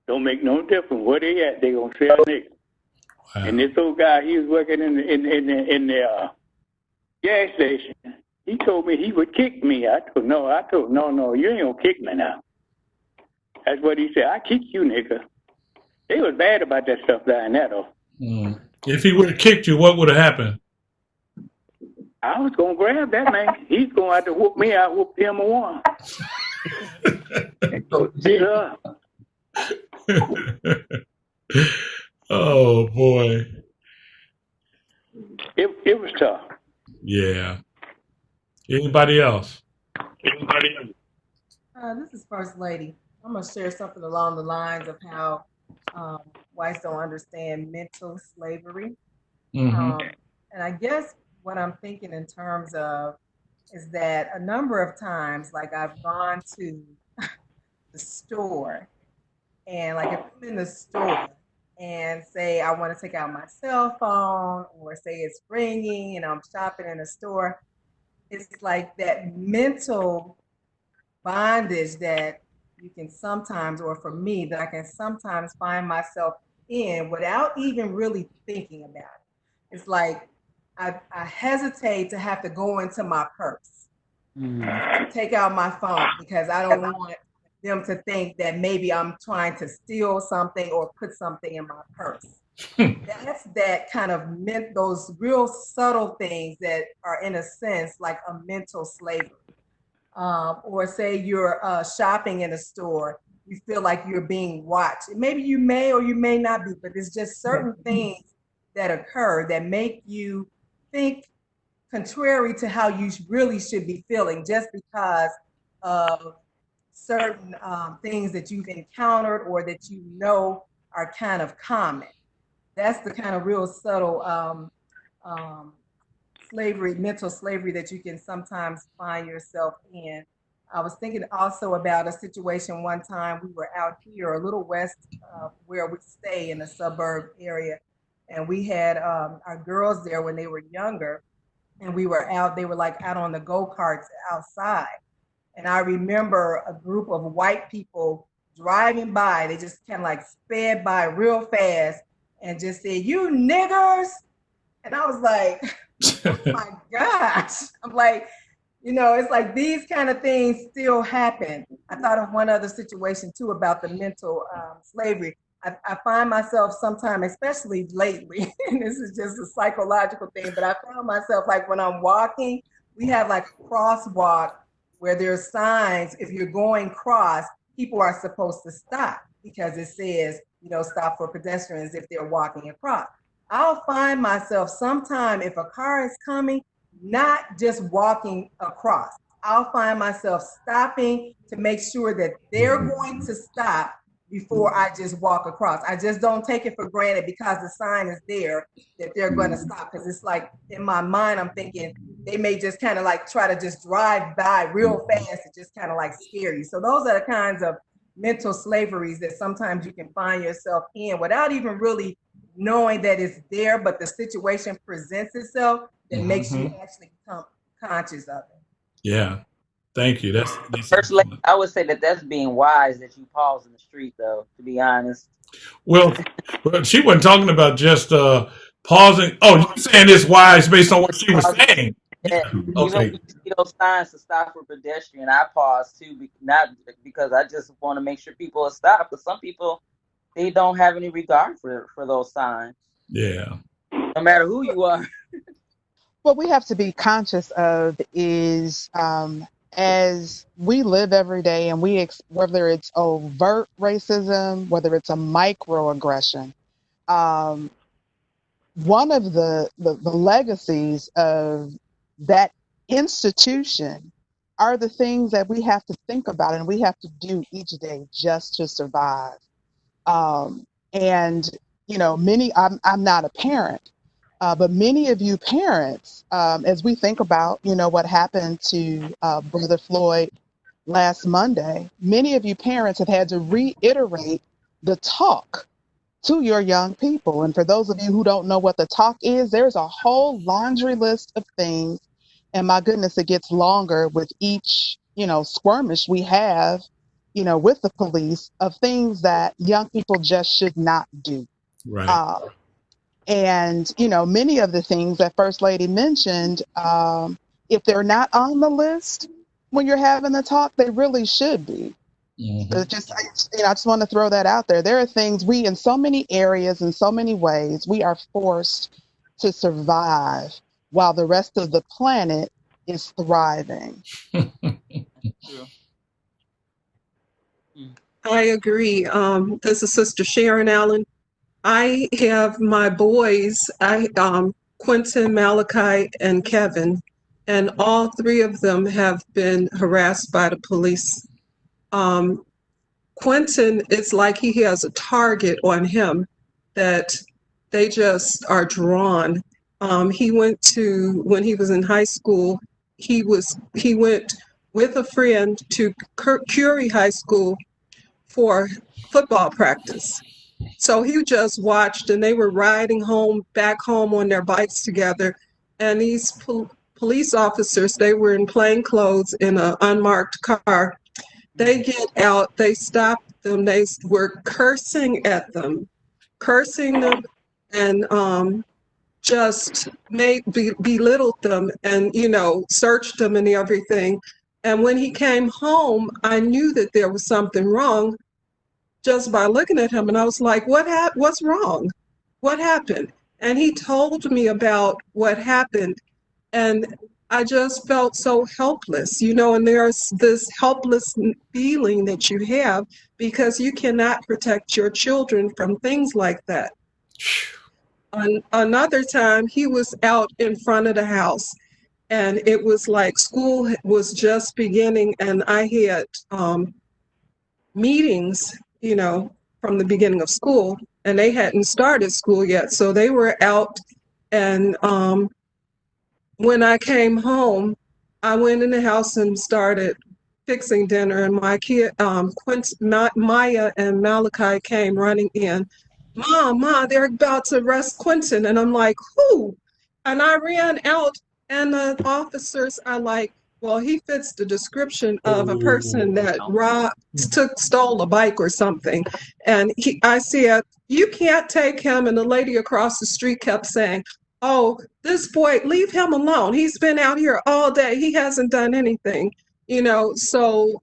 Don't make no difference where they at, they're going to say a nigger. Wow. And this old guy, he was working in the gas station. He told me he would kick me. I told, no, you ain't going to kick me now. That's what he said. I kick you, nigga. They was bad about that stuff down there, though. If he would have kicked you, what would have happened? I was going to grab that man. He's going to have to whoop me. I whooped him a one. Yeah. Oh, boy. It was tough. Yeah. Anybody else? This is First Lady. I'm going to share something along the lines of how whites don't understand mental slavery. And I guess what I'm thinking in terms of is that a number of times, like I've gone to the store, and like if I'm in the store and say I want to take out my cell phone, or say it's ringing and I'm shopping in a store, it's like that mental bondage that you can sometimes, or for me, that I can sometimes find myself in without even really thinking about it. It's like I hesitate to have to go into my purse, take out my phone, because I don't want them to think that maybe I'm trying to steal something or put something in my purse. That's that kind of those real subtle things that are, in a sense, like a mental slavery. Or say you're shopping in a store, you feel like you're being watched. Maybe you may or you may not be, but it's just certain things that occur that make you think contrary to how you really should be feeling, just because of certain things that you've encountered or that you know are kind of common. That's the kind of real subtle slavery, mental slavery that you can sometimes find yourself in. I was thinking also about a situation one time. We were out here a little west where we stay in a suburb area, and we had our girls there when they were younger, and we were out, they were like out on the go-karts outside. And I remember a group of white people driving by, they just kind of like sped by real fast and just said, "You niggers." And I was like, oh my gosh. I'm like, it's like these kind of things still happen. I thought of one other situation too about the mental slavery. I find myself sometimes, especially lately, and this is just a psychological thing, but I found myself like when I'm walking, we have like a crosswalk where there's signs, if you're going cross, people are supposed to stop because it says, stop for pedestrians if they're walking across. I'll find myself sometime, if a car is coming, not just walking across. I'll find myself stopping to make sure that they're going to stop before I just walk across. I just don't take it for granted because the sign is there that they're going to stop. Because it's like in my mind, I'm thinking they may just kind of like try to just drive by real fast and just kind of like scare you. So those are the kinds of mental slaveries that sometimes you can find yourself in without even really knowing that it's there, but the situation presents itself that makes you actually become conscious of it. Yeah. Thank you. That's First Lady, I would say that's being wise that you pause in the street, though. To be honest. well. She wasn't talking about just pausing. Oh, you're saying it's wise based on what she was saying. Yeah, even when Okay. you see those signs to stop for pedestrian, I pause too, not because I just want to make sure people will stop. Because some people, they don't have any regard for those signs. Yeah. No matter who you are. What we have to be conscious of is as we live every day and whether it's overt racism, whether it's a microaggression, um, one of the legacies of that institution are the things that we have to think about and we have to do each day just to survive. And I'm not a parent, but many of you parents, as we think about what happened to Brother Floyd last Monday, many of you parents have had to reiterate the talk to your young people. And for those of you who don't know what the talk is, there's a whole laundry list of things. And my goodness, it gets longer with each, skirmish we have, with the police of things that young people just should not do. Right. And, many of the things that First Lady mentioned, if they're not on the list when you're having the talk, they really should be. Mm-hmm. I just want to throw that out there. There are things in so many areas, in so many ways, we are forced to survive while the rest of the planet is thriving. I agree. This is Sister Sharon Allen. I have my boys, Quentin, Malachi, and Kevin, and all three of them have been harassed by the police. Quentin, it's like he has a target on him that they just are drawn. When he was in high school, he went with a friend to Curie High School for football practice. So he just watched, and they were riding back home on their bikes together. And these police officers, they were in plain clothes in an unmarked car. They get out, they stop them, they were cursing them, and just belittled them and, searched them and everything. And when he came home, I knew that there was something wrong just by looking at him. And I was like, what's wrong? What happened? And he told me about what happened. And I just felt so helpless, and there's this helpless feeling that you have because you cannot protect your children from things like that. Another time, he was out in front of the house, and it was like school was just beginning, and I had meetings, from the beginning of school, and they hadn't started school yet. So they were out, and when I came home, I went in the house and started fixing dinner, and my kid, Maya and Malachi came running in. Mom, they're about to arrest Quentin. And I'm like, who? And I ran out, and the officers are like, well, he fits the description of a person that stole a bike or something. And I said, you can't take him. And the lady across the street kept saying, oh, this boy, leave him alone. He's been out here all day. He hasn't done anything, So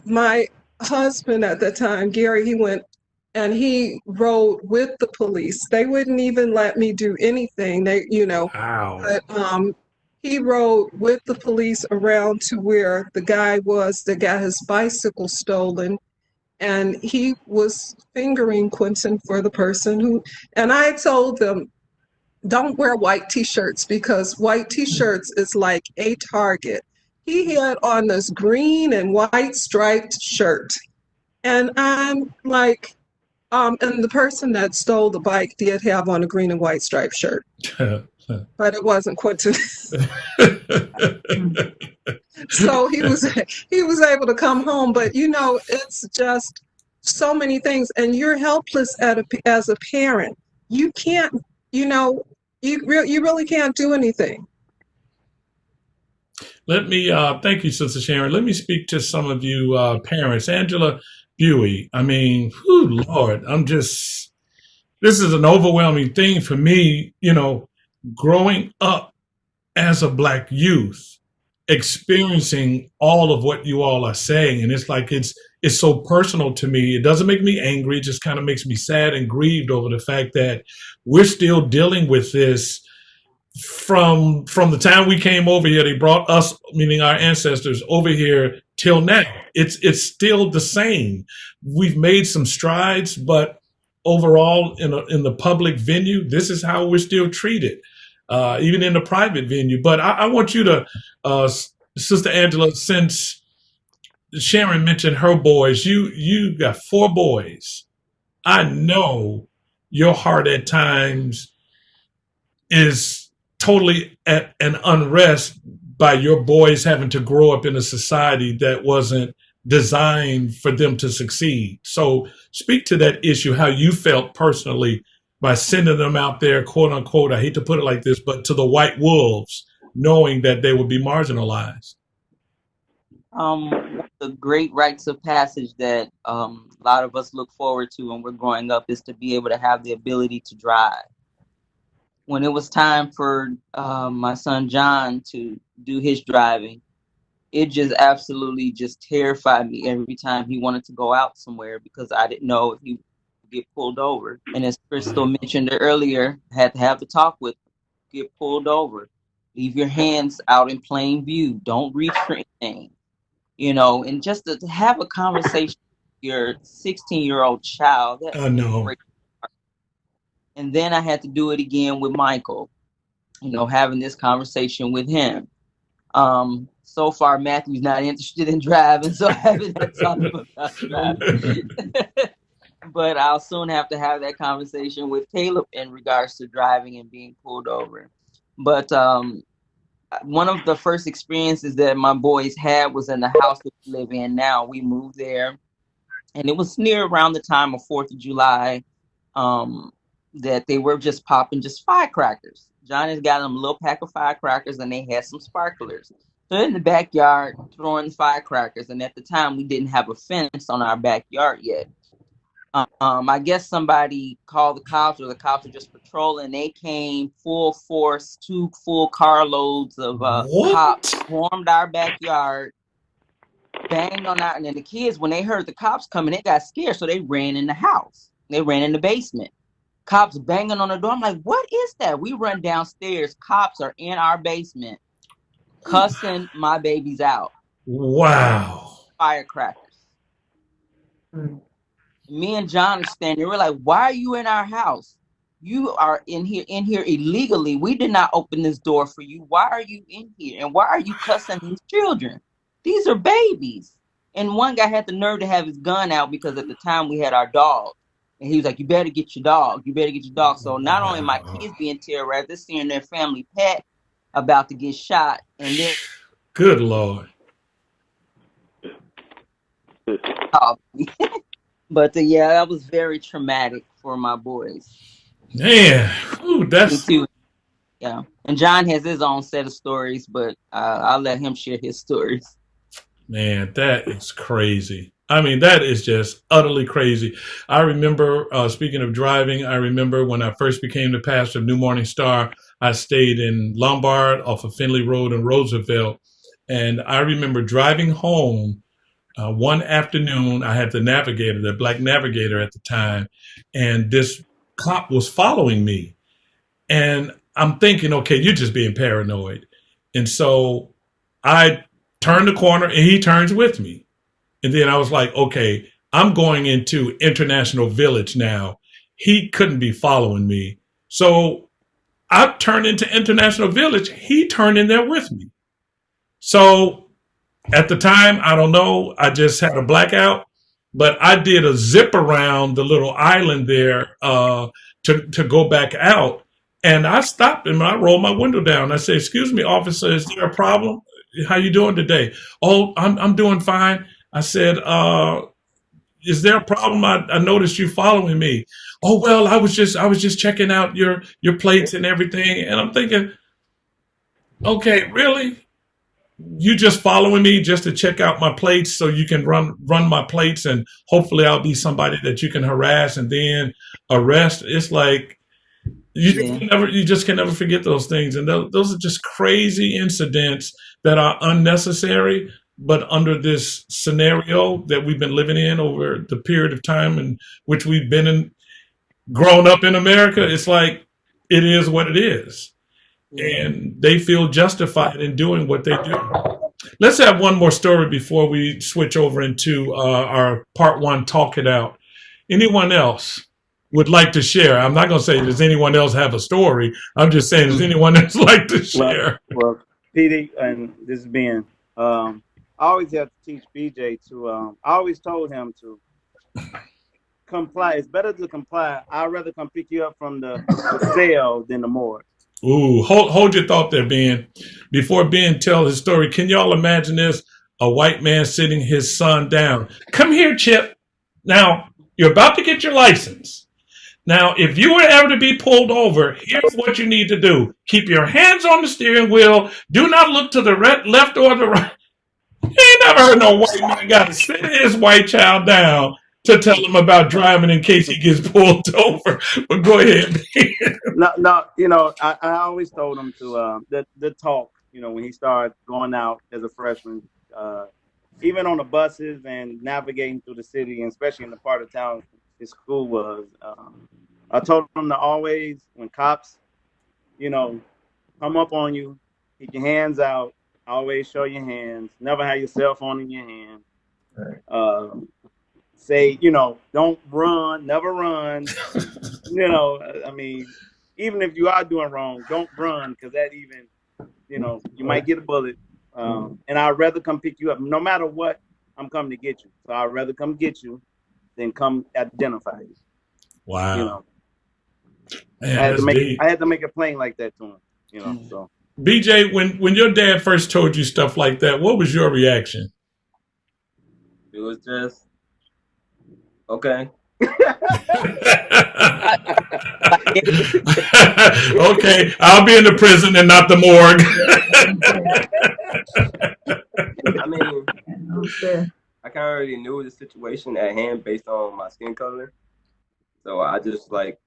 my husband at the time, Gary, he went and he rode with the police. They wouldn't even let me do anything. Wow. But he rode with the police around to where the guy was that got his bicycle stolen. And he was fingering Quentin for the person and I told them, don't wear white t-shirts because white t-shirts is like a target. He had on this green and white striped shirt. And I'm like, and the person that stole the bike did have on a green and white striped shirt. But it wasn't Quentin. So he was able to come home. But it's just so many things, and you're helpless as a parent. You can't, you really can't do anything. Let me thank you, Sister Sharon. Let me speak to some of you parents. Angela Buey. I mean, whew, Lord, this is an overwhelming thing for me, growing up as a Black youth, experiencing all of what you all are saying. And it's like it's so personal to me. It doesn't make me angry, it just kind of makes me sad and grieved over the fact that we're still dealing with this from the time we came over here. They brought us, meaning our ancestors, over here till now. It's still the same. We've made some strides, but overall, in the public venue, this is how we're still treated, even in the private venue. But I want you to, Sister Angela, since Sharon mentioned her boys, you got 4 boys. I know your heart at times is totally at an unrest by your boys having to grow up in a society that wasn't designed for them to succeed. So speak to that issue, how you felt personally by sending them out there, quote unquote, I hate to put it like this, but to the white wolves, knowing that they would be marginalized. One of the great rites of passage that a lot of us look forward to when we're growing up is to be able to have the ability to drive. When it was time for my son John to do his driving, it just absolutely just terrified me every time he wanted to go out somewhere, because I didn't know if he would get pulled over. And as Crystal mentioned earlier, I had to have the talk with him. Get pulled over. Leave your hands out in plain view. Don't reach for anything. And just to have a conversation with your 16-year-old child. No. And then I had to do it again with Michael, having this conversation with him. So far, Matthew's not interested in driving, so I haven't had to talk to him about driving. But I'll soon have to have that conversation with Caleb in regards to driving and being pulled over. But one of the first experiences that my boys had was in the house that we live in now. We moved there, and it was near around the time of 4th of July that they were just popping just firecrackers. Johnny's got them a little pack of firecrackers, and they had some sparklers. So in the backyard, throwing firecrackers, and at the time we didn't have a fence on our backyard yet. I guess somebody called the cops, or the cops were just patrolling. They came full force, 2 full carloads of cops swarmed our backyard, banged on our, and then the kids, when they heard the cops coming, they got scared, so they ran in the house. They ran in the basement. Cops banging on the door. I'm like, what is that? We run downstairs. Cops are in our basement, cussing my babies out. Wow. Firecrackers. Me and John are standing. We're like, why are you in our house? You are in here illegally. We did not open this door for you. Why are you in here? And why are you cussing these children? These are babies. And one guy had the nerve to have his gun out, because at the time we had our dog. And he was like, you better get your dog. You better get your dog. So not only my kids being terrorized, they're seeing their family pet about to get shot. And then, good Lord. But yeah, that was very traumatic for my boys. Man, ooh, that's... Me too. Yeah. And John has his own set of stories, but I'll let him share his stories. Man, that is crazy. I mean, that is just utterly crazy. I remember, speaking of driving, I remember when I first became the pastor of New Morning Star, I stayed in Lombard off of Finley Road in Roosevelt. And I remember driving home one afternoon. I had the navigator, the black navigator at the time, and this cop was following me. And I'm thinking, okay, you're just being paranoid. And so I turned the corner and he turns with me. And then I was like, okay, I'm going into International Village now. He couldn't be following me. So I turned into International Village. He turned in there with me. So at the time, I don't know, I just had a blackout, but I did a zip around the little island there to go back out. And I stopped him. I rolled my window down. I said, excuse me, officer, is there a problem? How you doing today? Oh, I'm doing fine. I said, is there a problem? I noticed you following me. Oh, well, I was just checking out your plates and everything. And I'm thinking, okay, really? you just following me just to check out my plates so you can run my plates, and hopefully I'll be somebody that you can harass and then arrest. It's like you just can never forget those things, and those are just crazy incidents that are unnecessary. But under this scenario that we've been living in over the period of time in which we've been grown up in America, it's like it is what it is, and they feel justified in doing what they do. Let's have one more story before we switch over into our part one. Talk it out. Anyone else would like to share? I'm not going to say, does anyone else have a story? I'm just saying, does anyone else like to share? Well, PD, and this is Ben. I always have to teach BJ to. I always told him to comply. It's better to comply. I'd rather come pick you up from the cell than the morgue. Ooh, hold your thought there, Ben. Before Ben tell his story, can y'all imagine this? A white man sitting his son down. Come here, Chip. Now, you're about to get your license. Now, if you were ever to be pulled over, here's what you need to do. Keep your hands on the steering wheel. Do not look to the left or the right. He ain't never heard no white man got to sit his white child down to tell him about driving in case he gets pulled over. But go ahead. No, you know, I always told him to the talk. You know, when he started going out as a freshman, even on the buses and navigating through the city, and especially in the part of town his school was. I told him to always, when cops, you know, come up on you, keep your hands out. Always show your hands. Never have your cell phone in your hand. Say, you know, don't run. Never run. You know, I mean, even if you are doing wrong, don't run, because that even, you know, you might get a bullet. And I'd rather come pick you up. No matter what, I'm coming to get you. So I'd rather come get you than come identify you. Wow. You know, Man, I had to make it plain like that to him. You know, so. BJ, when your dad first told you stuff like that, what was your reaction? It was just, okay. Okay, I'll be in the prison and not the morgue. I mean, I kind of already knew the situation at hand based on my skin color. So I just like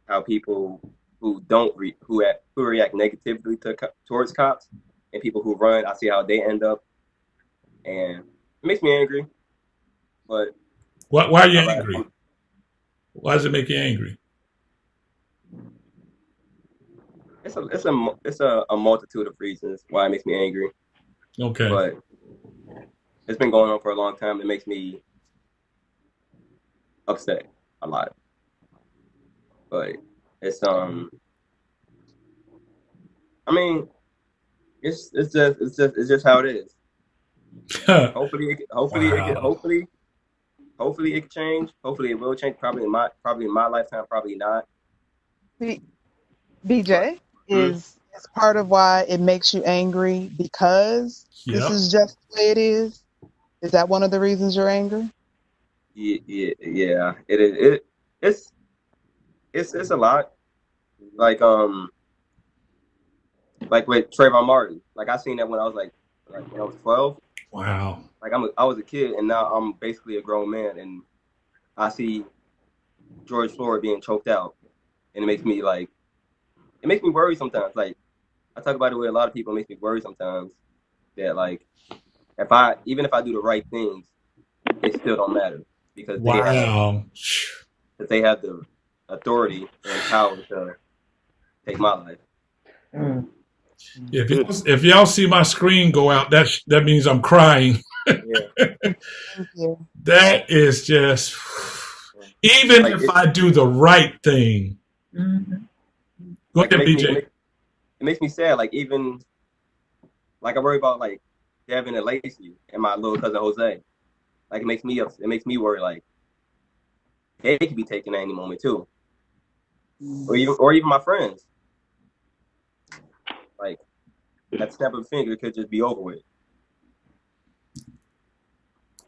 how people who don't who react negatively towards cops, and people who run, I see how they end up, and it makes me angry. But why are you angry? Why does it make you angry? It's a multitude of reasons why it makes me angry. Okay. But it's been going on for a long time. It makes me upset a lot. But it's I mean, it's just how it is. Hopefully it can change. Hopefully it will change. Probably in my lifetime. Probably not. BJ, is part of why it makes you angry because this is just the way it is? Is that one of the reasons you're angry? Yeah. It is. It's a lot. Like with Trayvon Martin. Like I seen that when I was like when I was 12. Wow. Like I was a kid, and now I'm basically a grown man, and I see George Floyd being choked out, and it makes me worry sometimes. Like I talk about it with a lot of people. It makes me worry sometimes that like even if I do the right things, it still don't matter because they have the authority and power to take my life. If y'all see my screen go out, that means I'm crying. That is just, even like if I do the right thing. Go ahead, BJ. It makes me sad. Like even, like I worry about like Devin and Lacey and my little cousin Jose. Like it makes me worry. Like they could be taken at any moment too, or even my friends. Like that snap of a finger could just be over with.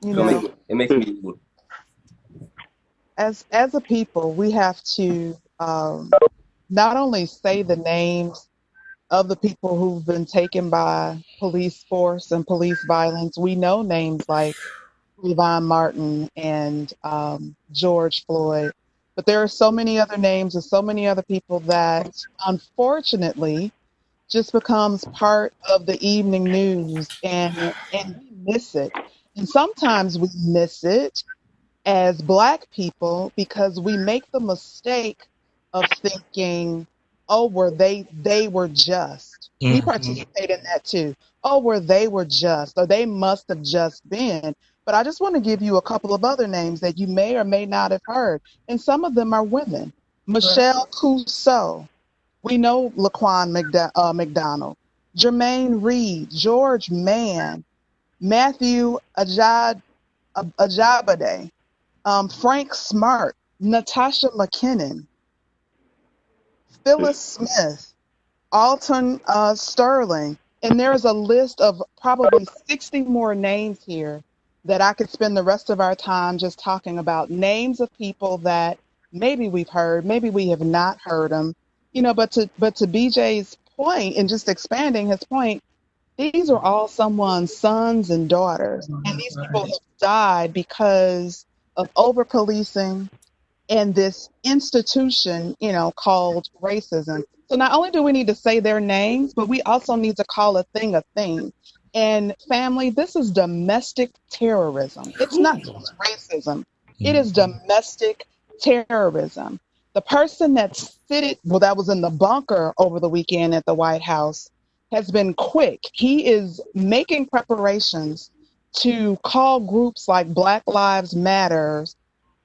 It makes me. As a people, we have to not only say the names of the people who've been taken by police force and police violence. We know names like Trayvon Martin and George Floyd, but there are so many other names and so many other people that unfortunately just becomes part of the evening news, and we miss it. And sometimes we miss it as Black people because we make the mistake of thinking, oh, they were just. We Mhm. participate in that too. Oh, where they were just, or they must have just been. But I just want to give you a couple of other names that you may or may not have heard, and some of them are women. Michelle Cusseau. We know Laquan McDonald, Jermaine Reed, George Mann, Matthew Ajabade, Frank Smart, Natasha McKinnon, Phyllis Smith, Alton Sterling, and there's a list of probably 60 more names here that I could spend the rest of our time just talking about names of people that maybe we've heard, maybe we have not heard them, but to BJ's point and just expanding his point, these are all someone's sons and daughters, and these people have died because of over policing and this institution, called racism. So not only do we need to say their names, but we also need to call a thing a thing. And family, this is domestic terrorism. It's not just racism. It is domestic terrorism. The person that that was in the bunker over the weekend at the White House has been quick. He is making preparations to call groups like Black Lives Matters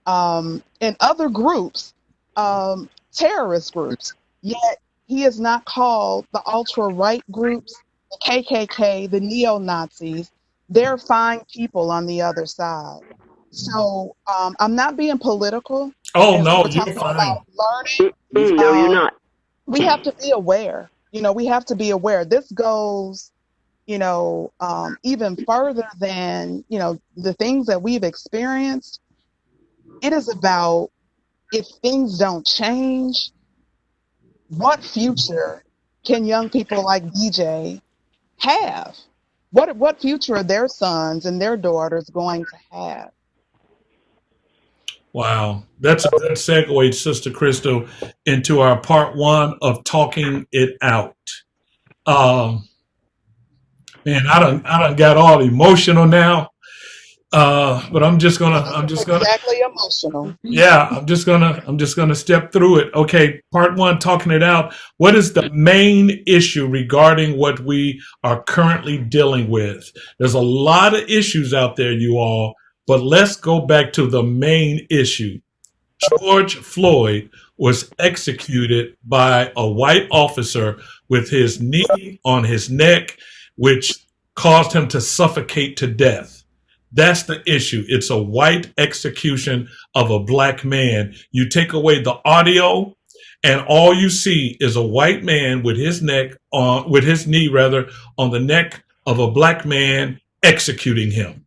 and other groups, terrorist groups. Yet he has not called the ultra-right groups, the KKK, the neo-Nazis. They're fine people on the other side. So I'm not being political. Oh As no, we're you're talking fine. about learning, No, you're not. we have to be aware. We have to be aware. This goes, even further than, the things that we've experienced. It is about, if things don't change, what future can young people like BJ have? What future are their sons and their daughters going to have? Wow, that's a good segue, Sister Crystal, into our part one of talking it out. Um, Man, I done got all emotional now. But I'm just gonna Exactly emotional. yeah, I'm just gonna step through it. Okay, part one, talking it out. What is the main issue regarding what we are currently dealing with? There's a lot of issues out there, you all, but let's go back to the main issue. George Floyd was executed by a white officer with his knee on his neck, which caused him to suffocate to death. That's the issue. It's a white execution of a black man. You take away the audio, and all you see is a white man with his knee rather on the neck of a black man executing him.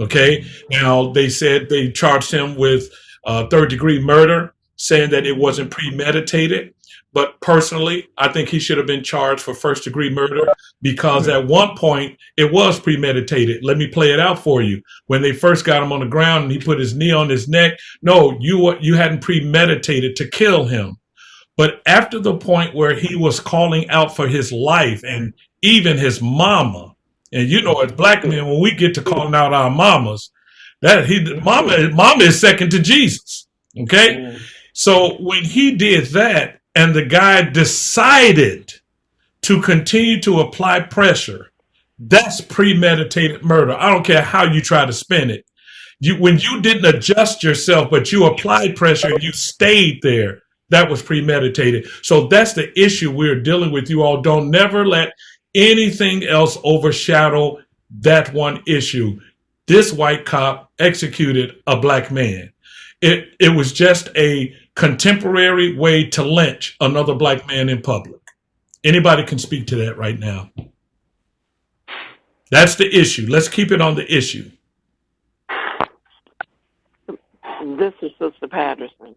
Okay. Now they said they charged him with third-degree murder, saying that it wasn't premeditated. But personally, I think he should have been charged for first-degree murder because at one point it was premeditated. Let me play it out for you. When they first got him on the ground and he put his knee on his neck, no, you hadn't premeditated to kill him. But after the point where he was calling out for his life and even his mama, and as black men, when we get to calling out our mamas, mama is second to Jesus. Okay? So when he did that and the guy decided to continue to apply pressure, that's premeditated murder. I don't care how you try to spin it. When you didn't adjust yourself, but you applied pressure and you stayed there, that was premeditated. So that's the issue we're dealing with, you all. Don't never let anything else overshadow that one issue. This white cop executed a black man. It was just a contemporary way to lynch another black man in public. Anybody can speak to that right now. That's the issue. Let's keep it on the issue. This is Sister Patterson.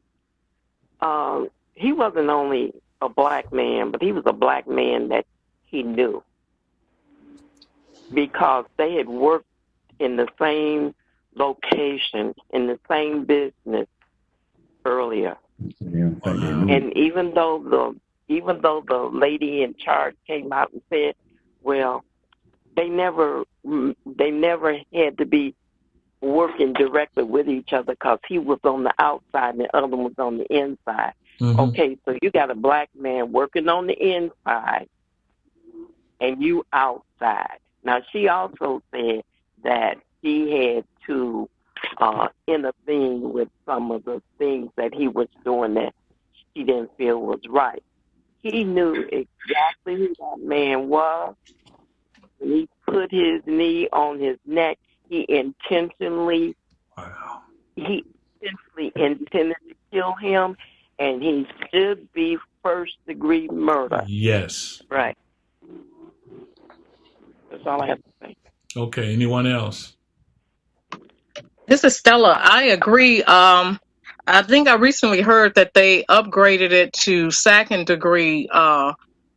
He wasn't only a black man, but he was a black man that he knew because they had worked in the same location, in the same business earlier. And even though the lady in charge came out and said, well, they never had to be working directly with each other because he was on the outside and the other one was on the inside. Mhm. Okay, so you got a black man working on the inside and you outside. Now, she also said that he had to intervene with some of the things that he was doing that she didn't feel was right. He knew exactly who that man was. When he put his knee on his neck, he intentionally intended to kill him, and he should be first-degree murder. Yes. Right. That's all I have to say. Okay. Anyone else? This is Stella. I agree. I think I recently heard that they upgraded it to second degree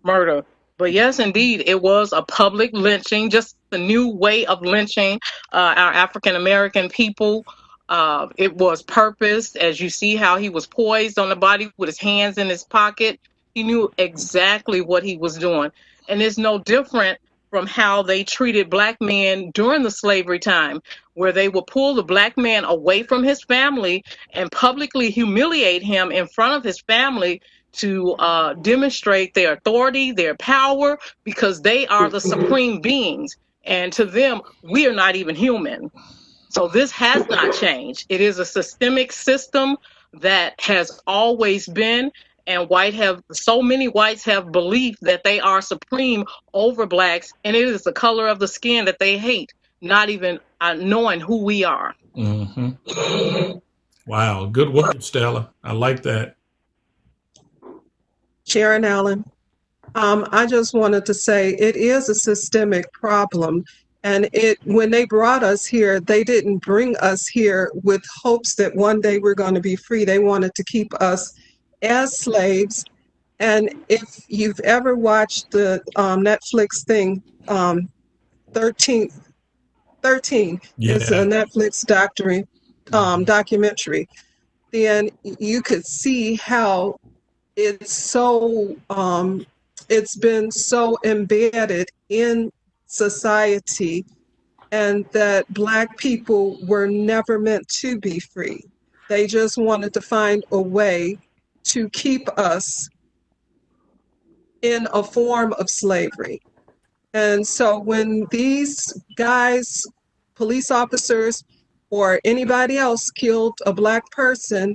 murder. But yes, indeed, it was a public lynching, just a new way of lynching our African American people. It was purposed, as you see how he was poised on the body with his hands in his pocket. He knew exactly what he was doing. And it's no different from how they treated black men during the slavery time, where they would pull the black man away from his family and publicly humiliate him in front of his family to demonstrate their authority, their power, because they are the supreme beings. And to them, we are not even human. So this has not changed. It is a systemic system that has always been, and so many whites have believed that they are supreme over blacks, and it is the color of the skin that they hate, not even knowing who we are. Mm-hmm. Wow. Good work, Stella. I like that. Sharon Allen. I just wanted to say it is a systemic problem. And when they brought us here, they didn't bring us here with hopes that one day we're going to be free. They wanted to keep us as slaves. And if you've ever watched the Netflix thing, 13, Yeah. it's a Netflix documentary, then you could see how it's been so embedded in society, and that Black people were never meant to be free. They just wanted to find a way to keep us in a form of slavery. And so when these guys, police officers, or anybody else killed a Black person,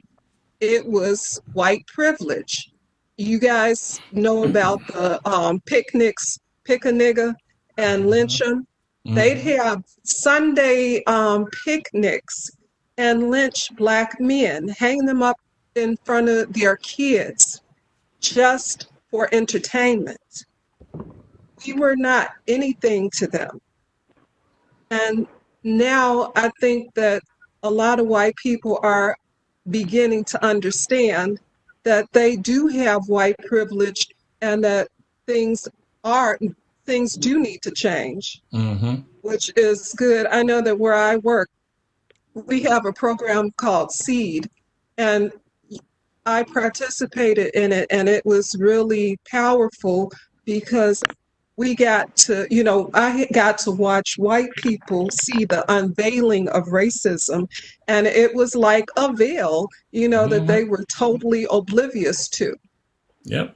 it was white privilege. You guys know about the picnics, pick a nigga and lynch them. Mm-hmm. They'd have Sunday picnics and lynch Black men, hang them up in front of their kids just for entertainment. We were not anything to them. And now I think that a lot of white people are beginning to understand that they do have white privilege and that things do need to change, Mm-hmm. which is good. I know that where I work, we have a program called SEED, and I participated in it, and it was really powerful because we got to, I got to watch white people see the unveiling of racism, and it was like a veil, that they were totally oblivious to. Yep.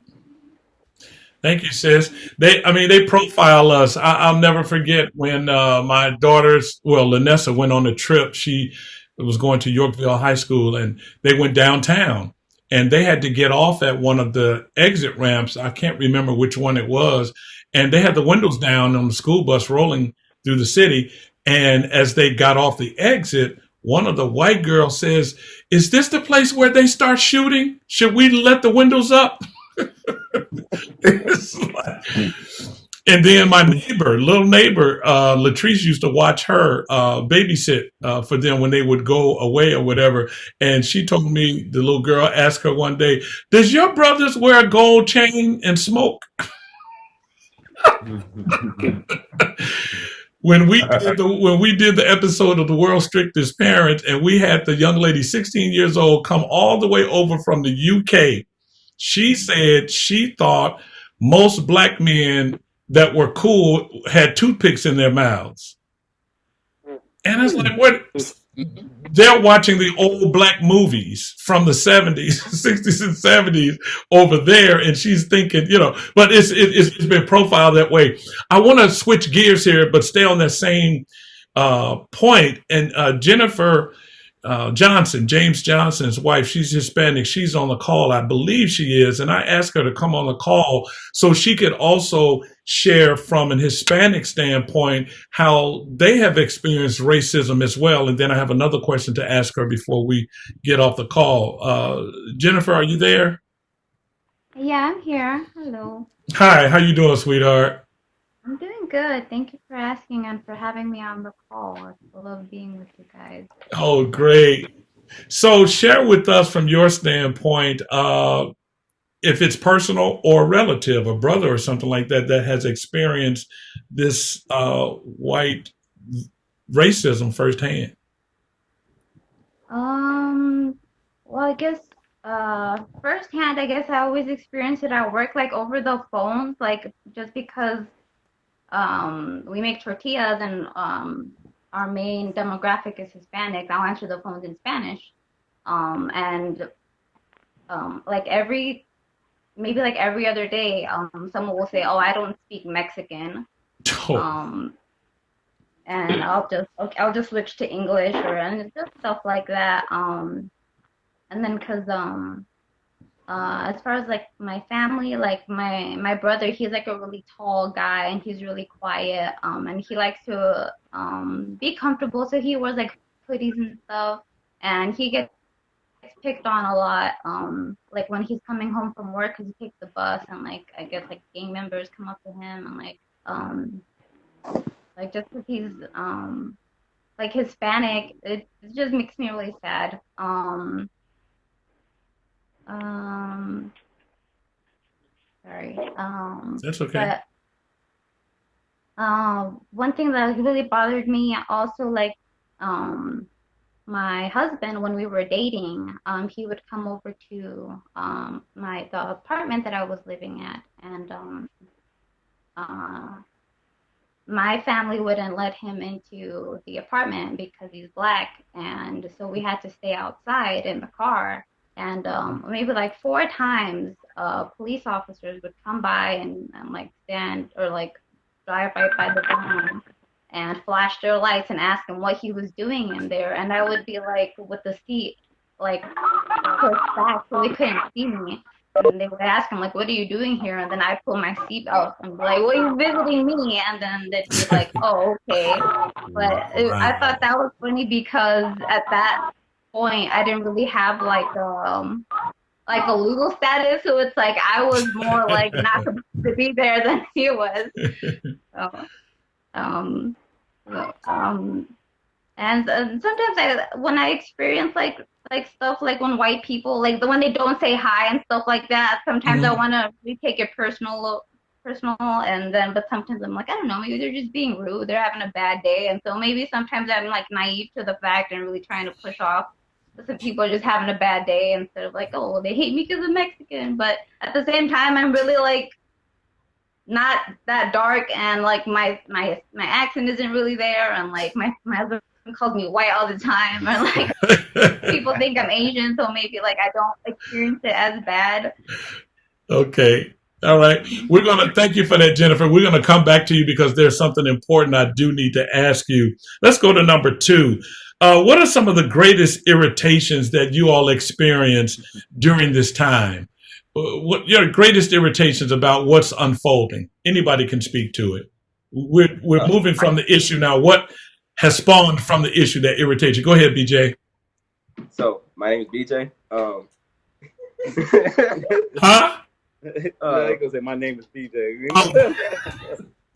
Thank you, sis. They profile us. I'll never forget when my daughters, Lanessa went on a trip. She was going to Yorkville High School, and they went downtown, and they had to get off at one of the exit ramps. I can't remember which one it was. And they had the windows down on the school bus rolling through the city. And as they got off the exit, one of the white girls says, "Is this the place where they start shooting? Should we let the windows up?" And then my little neighbor, Latrice used to watch her babysit for them when they would go away or whatever. And she told me, the little girl asked her one day, "Does your brothers wear a gold chain and smoke?" When we did the episode of The World's Strictest Parents, and we had the young lady, 16 years old, come all the way over from the UK, she said she thought most black men that were cool had toothpicks in their mouths. And it's like, what? They're watching the old black movies from the 70s, 60s and 70s over there, and she's thinking, but it's been profiled that way. I want to switch gears here, but stay on that same point. And Jennifer Johnson, James Johnson's wife, she's Hispanic. She's on the call. I believe she is. And I asked her to come on the call so she could also share from an Hispanic standpoint how they have experienced racism as well. And then I have another question to ask her before we get off the call. Jennifer, are you there? Yeah, I'm here. Hello. Hi, how you doing, sweetheart? I'm doing good. Thank you for asking and for having me on the call. I love being with you guys. Oh, great. So share with us from your standpoint, if it's personal or relative, a brother or something like that, that has experienced this white racism firsthand. Well, I guess firsthand, I guess I always experience it at work, like over the phones, like just because we make tortillas and our main demographic is Hispanic. I'll answer the phones in Spanish. Maybe like every other day, someone will say, "Oh, I don't speak Mexican," and I'll just switch to English and just stuff like that. And then as far as like my family, like my brother, he's like a really tall guy and he's really quiet. And he likes to be comfortable, so he wears like hoodies and stuff, and he gets picked on a lot, like when he's coming home from work because he takes the bus, and like I guess like gang members come up to him and like just because he's like Hispanic, it just makes me really sad. Sorry. That's okay. But one thing that really bothered me also, like my husband, when we were dating, he would come over to the apartment that I was living at, and my family wouldn't let him into the apartment because he's black, and so we had to stay outside in the car. And maybe like 4 times, police officers would come by and like stand or like drive right by the van and flash their lights and ask him what he was doing in there. And I would be like with the seat like pushed back so they couldn't see me. And they would ask him like, "What are you doing here?" And then I'd pull my seat out and be like, "Well, you're visiting me." And then they'd be like, "Oh, okay." But I thought that was funny because at that point I didn't really have like a legal status, so it's like I was more like not supposed to be there than he was. And sometimes when I experience like stuff like when white people like when they don't say hi and stuff like that, sometimes I want to really take it personal, and then but sometimes I'm like, I don't know, maybe they're just being rude, they're having a bad day, and so maybe sometimes I'm like naive to the fact and really trying to push off some people are just having a bad day instead of like, oh, they hate me because I'm Mexican. But at the same time, I'm really like not that dark, and like my accent isn't really there, and like my husband calls me white all the time, or like people think I'm Asian, so maybe like I don't experience it as bad. Okay. All right. We're going to thank you for that, Jennifer. We're going to come back to you because there's something important I do need to ask you. Let's go to number 2. What are some of the greatest irritations that you all experienced during this time? What your greatest irritations about what's unfolding? Anybody can speak to it. We're moving from the issue now. What has spawned from the issue that irritates you? Go ahead, BJ. So my name is BJ. I ain't gonna say my name is BJ.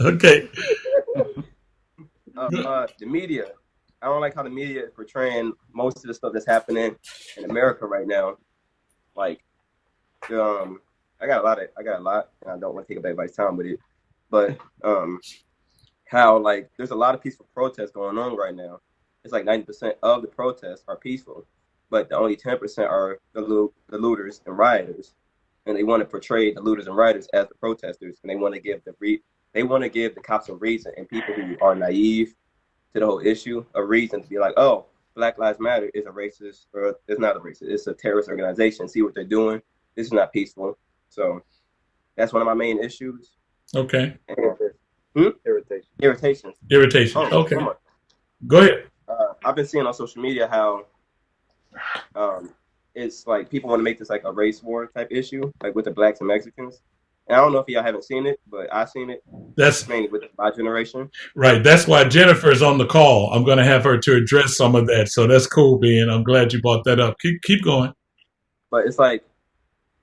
Okay. The media. I don't like how the media is portraying most of the stuff that's happening in America right now. Like, I got a lot, and I don't want to take up everybody's time with it, but how like there's a lot of peaceful protests going on right now. It's like 90% of the protests are peaceful, but the only 10% are the looters and rioters, and they want to portray the looters and rioters as the protesters, and they want to give the cops a reason, and people who are naive to the whole issue a reason to be like, oh, Black Lives Matter is a racist, or it's not a racist, it's a terrorist organization. See what they're doing. This is not peaceful. So that's one of my main issues. Okay. Irritation. Oh, okay. Go ahead. I've been seeing on social media how it's like people want to make this like a race war type issue, like with the blacks and Mexicans. And I don't know if y'all haven't seen it, but I've seen it. That's mainly with my generation. Right. That's why Jennifer is on the call. I'm going to have her to address some of that. So that's cool, Ben. I'm glad you brought that up. Keep going. But it's like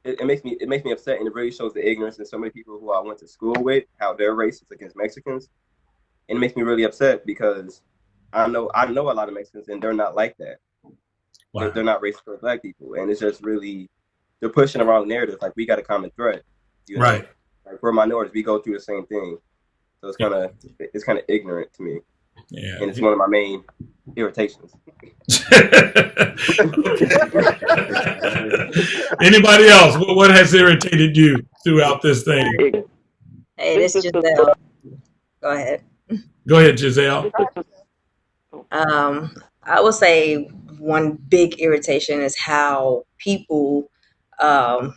it makes me upset, and it really shows the ignorance in so many people who I went to school with, how they're racist against Mexicans, and it makes me really upset because I know a lot of Mexicans, and they're not like that. Wow. They're not racist for Black people, and it's just really they're pushing the wrong narrative. Like we got a common threat, you know? Right? Like we're minorities, we go through the same thing, so it's kind of ignorant to me. Yeah, and it's one of my main irritations. Anybody else? What has irritated you throughout this thing? Hey, this is Giselle. Go ahead. Go ahead, Giselle. I would say one big irritation is how people, and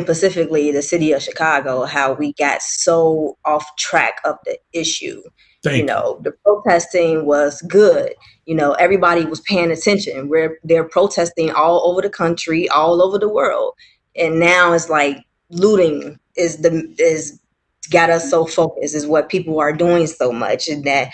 specifically the city of Chicago, how we got so off track of the issue. The protesting was good. Everybody was paying attention. They're protesting all over the country, all over the world. And now it's like looting is got us so focused, is what people are doing so much, and that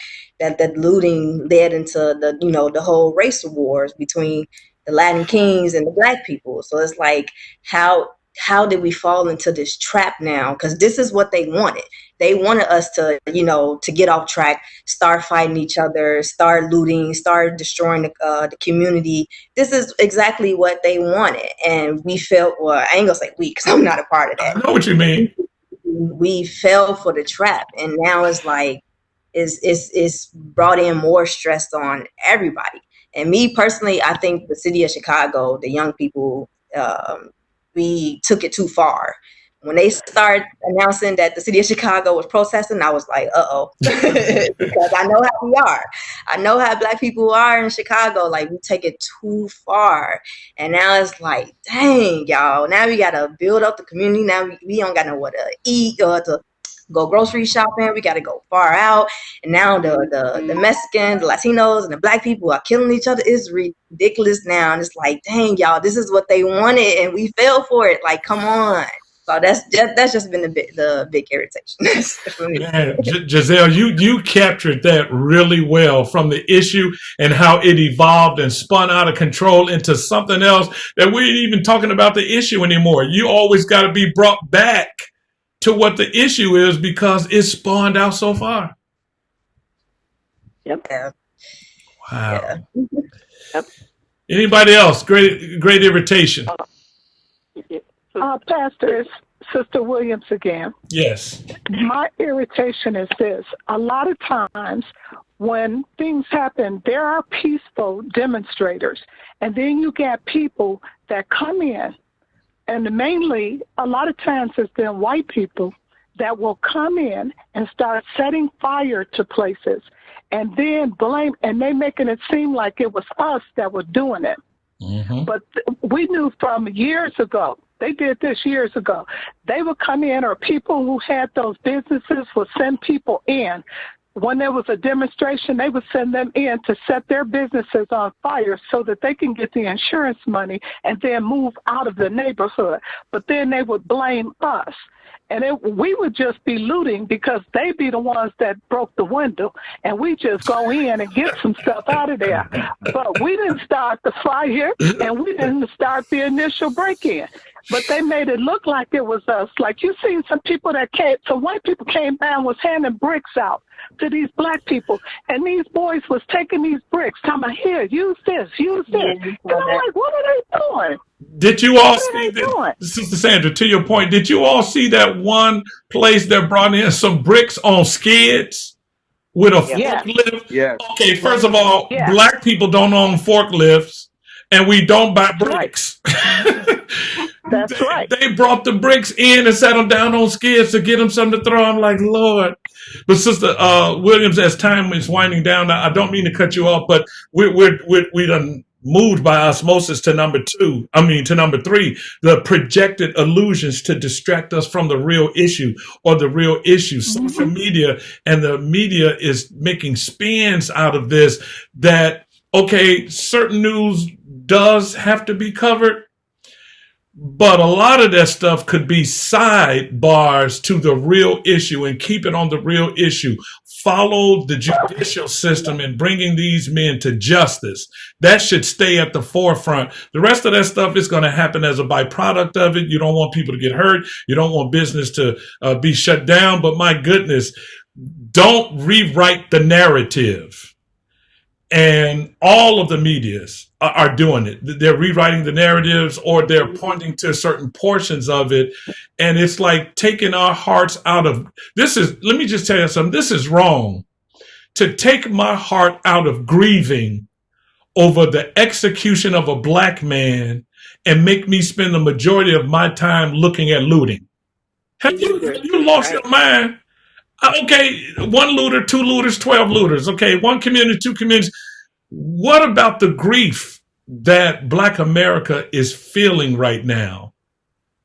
looting led into the whole race wars between the Latin Kings and the Black people. So it's like, how did we fall into this trap now? Because this is what they wanted. They wanted us to, to get off track, start fighting each other, start looting, start destroying the community. This is exactly what they wanted. And we felt, well, I ain't gonna say we, because I'm not a part of that. I know what you mean. We fell for the trap. And now it's like, it's brought in more stress on everybody. And me personally, I think the city of Chicago, the young people, we took it too far. When they started announcing that the city of Chicago was protesting, I was like, uh-oh. Because I know how we are. I know how Black people are in Chicago. Like, we take it too far. And now it's like, dang, y'all. Now we got to build up the community. Now we don't got nowhere to eat or to go grocery shopping. We got to go far out. And now the Mexicans, the Latinos, and the Black people are killing each other. It's ridiculous now. And it's like, dang, y'all, this is what they wanted, and we fell for it. Like, come on. So that's just been the big irritation for me. Man, Giselle, you captured that really well, from the issue and how it evolved and spun out of control into something else that we ain't even talking about the issue anymore. You always got to be brought back to what the issue is because it spawned out so far. Yep. Wow. Yeah. Yep. Anybody else? Great irritation. Pastor, it's Sister Williams again. Yes. My irritation is this. A lot of times when things happen, there are peaceful demonstrators. And then you get people that come in, and mainly a lot of times it's been white people that will come in and start setting fire to places and then blame, and they making it seem like it was us that were doing it. Mm-hmm. But we knew from years ago, they did this years ago. They would come in, or people who had those businesses would send people in. When there was a demonstration, they would send them in to set their businesses on fire so that they can get the insurance money and then move out of the neighborhood. But then they would blame us. And we would just be looting because they be the ones that broke the window, and we just go in and get some stuff out of there. But we didn't start the fire, and we didn't start the initial break-in. but they made it look like it was us. Like you seen some people that came, some white people came by and was handing bricks out to these black people, and these boys was taking these bricks, talking about, here, use this, use this. And I'm like, what are they doing? Did you all see that, Sister Sandra, to your point, did you all see that one place that brought in some bricks on skids with a forklift? Yeah. Okay, first of all, black people don't own forklifts, and we don't buy bricks. That's right. They brought the bricks in and sat them down on skids to get them something to throw. I'm like, Lord. But Sister Williams, as time is winding down, I don't mean to cut you off, but we done moved by osmosis to number 3, the projected illusions to distract us from the real issue or the real issue. Social media and the media is making spins out of this that, okay, certain news does have to be covered, but a lot of that stuff could be sidebars to the real issue and keep it on the real issue. Follow the judicial system in bringing these men to justice. That should stay at the forefront. The rest of that stuff is going to happen as a byproduct of it. You don't want people to get hurt. You don't want business to be shut down. But my goodness, don't rewrite the narrative. And all of the medias are doing it. They're rewriting the narratives, or they're pointing to certain portions of it. And it's like taking our hearts out of this. Let me just tell you something. This is wrong. To take my heart out of grieving over the execution of a black man and make me spend the majority of my time looking at looting. Have you lost your mind? Okay, 1 looter, 2 looters, 12 looters. Okay, 1 community, 2 communities. What about the grief that Black America is feeling right now?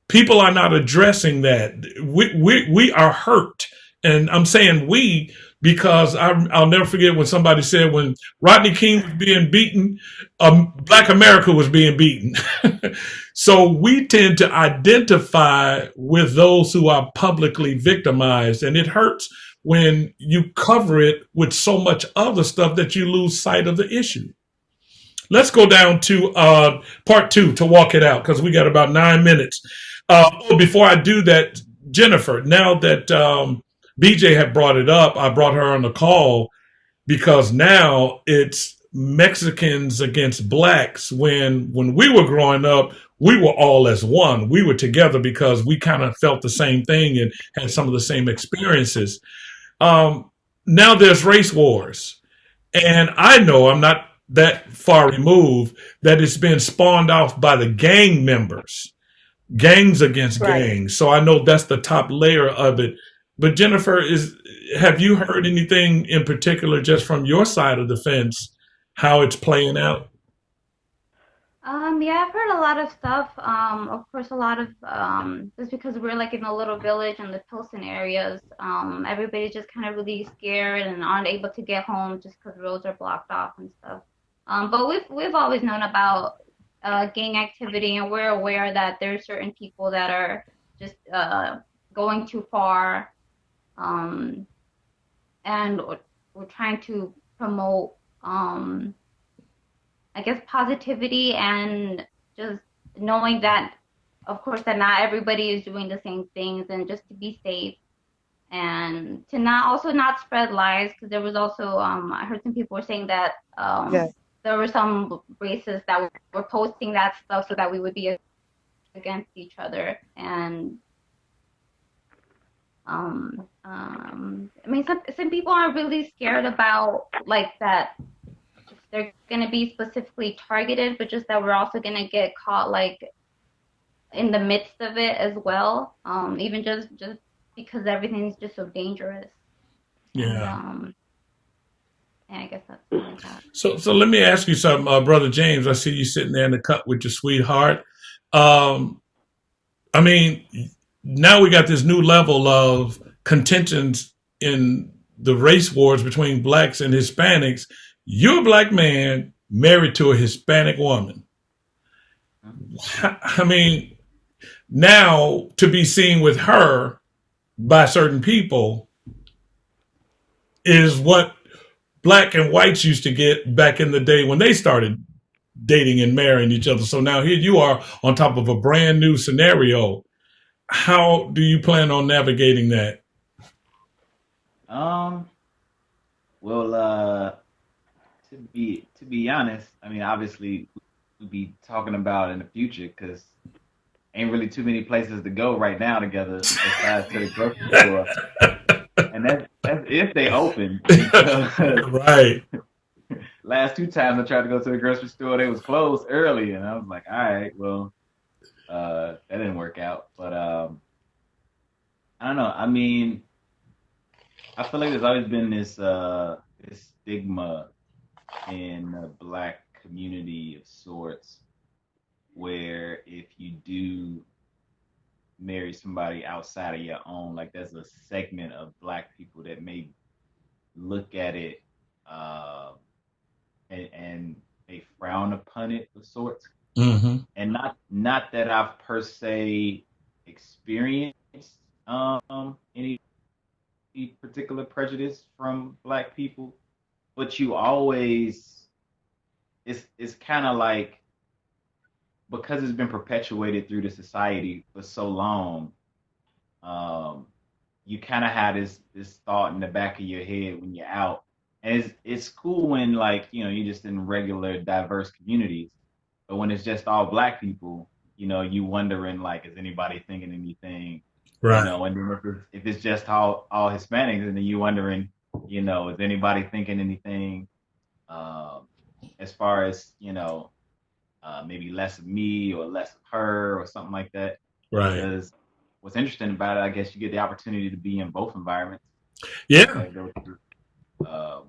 People are not addressing that. We are hurt. And I'm saying we because I'll never forget when somebody said when Rodney King was being beaten, Black America was being beaten. So we tend to identify with those who are publicly victimized, and it hurts when you cover it with so much other stuff that you lose sight of the issue. Let's go down to part 2 to walk it out, because we got about 9 minutes. Before I do that, Jennifer, now that BJ had brought it up, I brought her on the call because now it's Mexicans against blacks. When we were growing up, we were all as one. We were together because we kind of felt the same thing and had some of the same experiences. Now there's race wars. And I know I'm not that far removed that it's been spawned off by the gang members, gangs against gangs. So I know that's the top layer of it. But Jennifer, have you heard anything in particular just from your side of the fence, how it's playing out? Yeah, I've heard a lot of stuff. Of course, a lot of just because we're like in a little village in the Pilsen areas, everybody's just kind of really scared and aren't able to get home just because roads are blocked off and stuff. But we've always known about gang activity, and we're aware that there's certain people that are just going too far, and we're trying to promote I guess positivity and just knowing that, of course, that not everybody is doing the same things, and just to be safe and to not spread lies, because there was also I heard some people were saying that there were some racists that were posting that stuff so that we would be against each other. And I mean, some people are really scared about like that they're going to be specifically targeted, but just that we're also going to get caught like in the midst of it as well, even just because everything's just so dangerous. Yeah. And I guess that's like that. So let me ask you something, Brother James. I see you sitting there in the cut with your sweetheart. I mean, now we got this new level of contentions in the race wars between blacks and Hispanics. You're a black man married to a Hispanic woman. I mean, now to be seen with her by certain people is what black and whites used to get back in the day when they started dating and marrying each other. So now here you are on top of a brand new scenario. How do you plan on navigating that? Well, to be honest, I mean, obviously we'll be talking about in the future because ain't really too many places to go right now together besides to the grocery store, and that's if they open. Right. Last two times I tried to go to the grocery store, they was closed early, and I was like, all right, well, that didn't work out. But I don't know. I mean, I feel like there's always been this stigma in the Black community of sorts, where if you do marry somebody outside of your own, like there's a segment of Black people that may look at it and they frown upon it of sorts. Mm-hmm. And not that I've per se experienced any particular prejudice from Black people, but you always, it's kind of like, because it's been perpetuated through the society for so long, you kind of have this thought in the back of your head when you're out. And it's cool when, like, you know, you're just in regular diverse communities, but when it's just all Black people, you know, you wondering, like, is anybody thinking anything? Right. You know, and then if it's just all Hispanics, and then you wondering, you know, is anybody thinking anything as far as, you know, maybe less of me or less of her or something like that. Right. Because what's interesting about it, I guess you get the opportunity to be in both environments. Yeah. Like there was,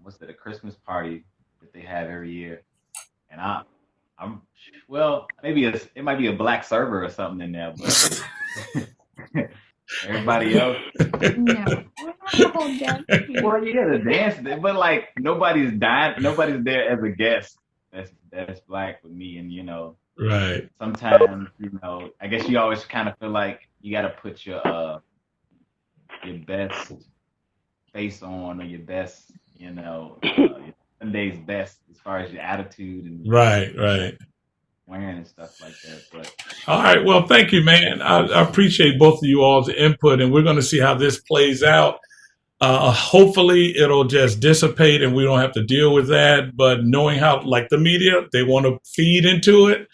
what's it, a Christmas party that they have every year, and I'm well, maybe it might be a Black server or something in there, but everybody else. No. Well, yeah, the dance, but like nobody's there as a guest. That's Black with me, and you know, right. Sometimes, you know, I guess you always kind of feel like you got to put your best face on, or your best, you know, Sunday's best as far as your attitude and right wearing and stuff like that. But all right, well, thank you, man. I appreciate both of you all's input, and we're going to see how this plays out. Hopefully it'll just dissipate and we don't have to deal with that. But knowing how, like the media, they want to feed into it,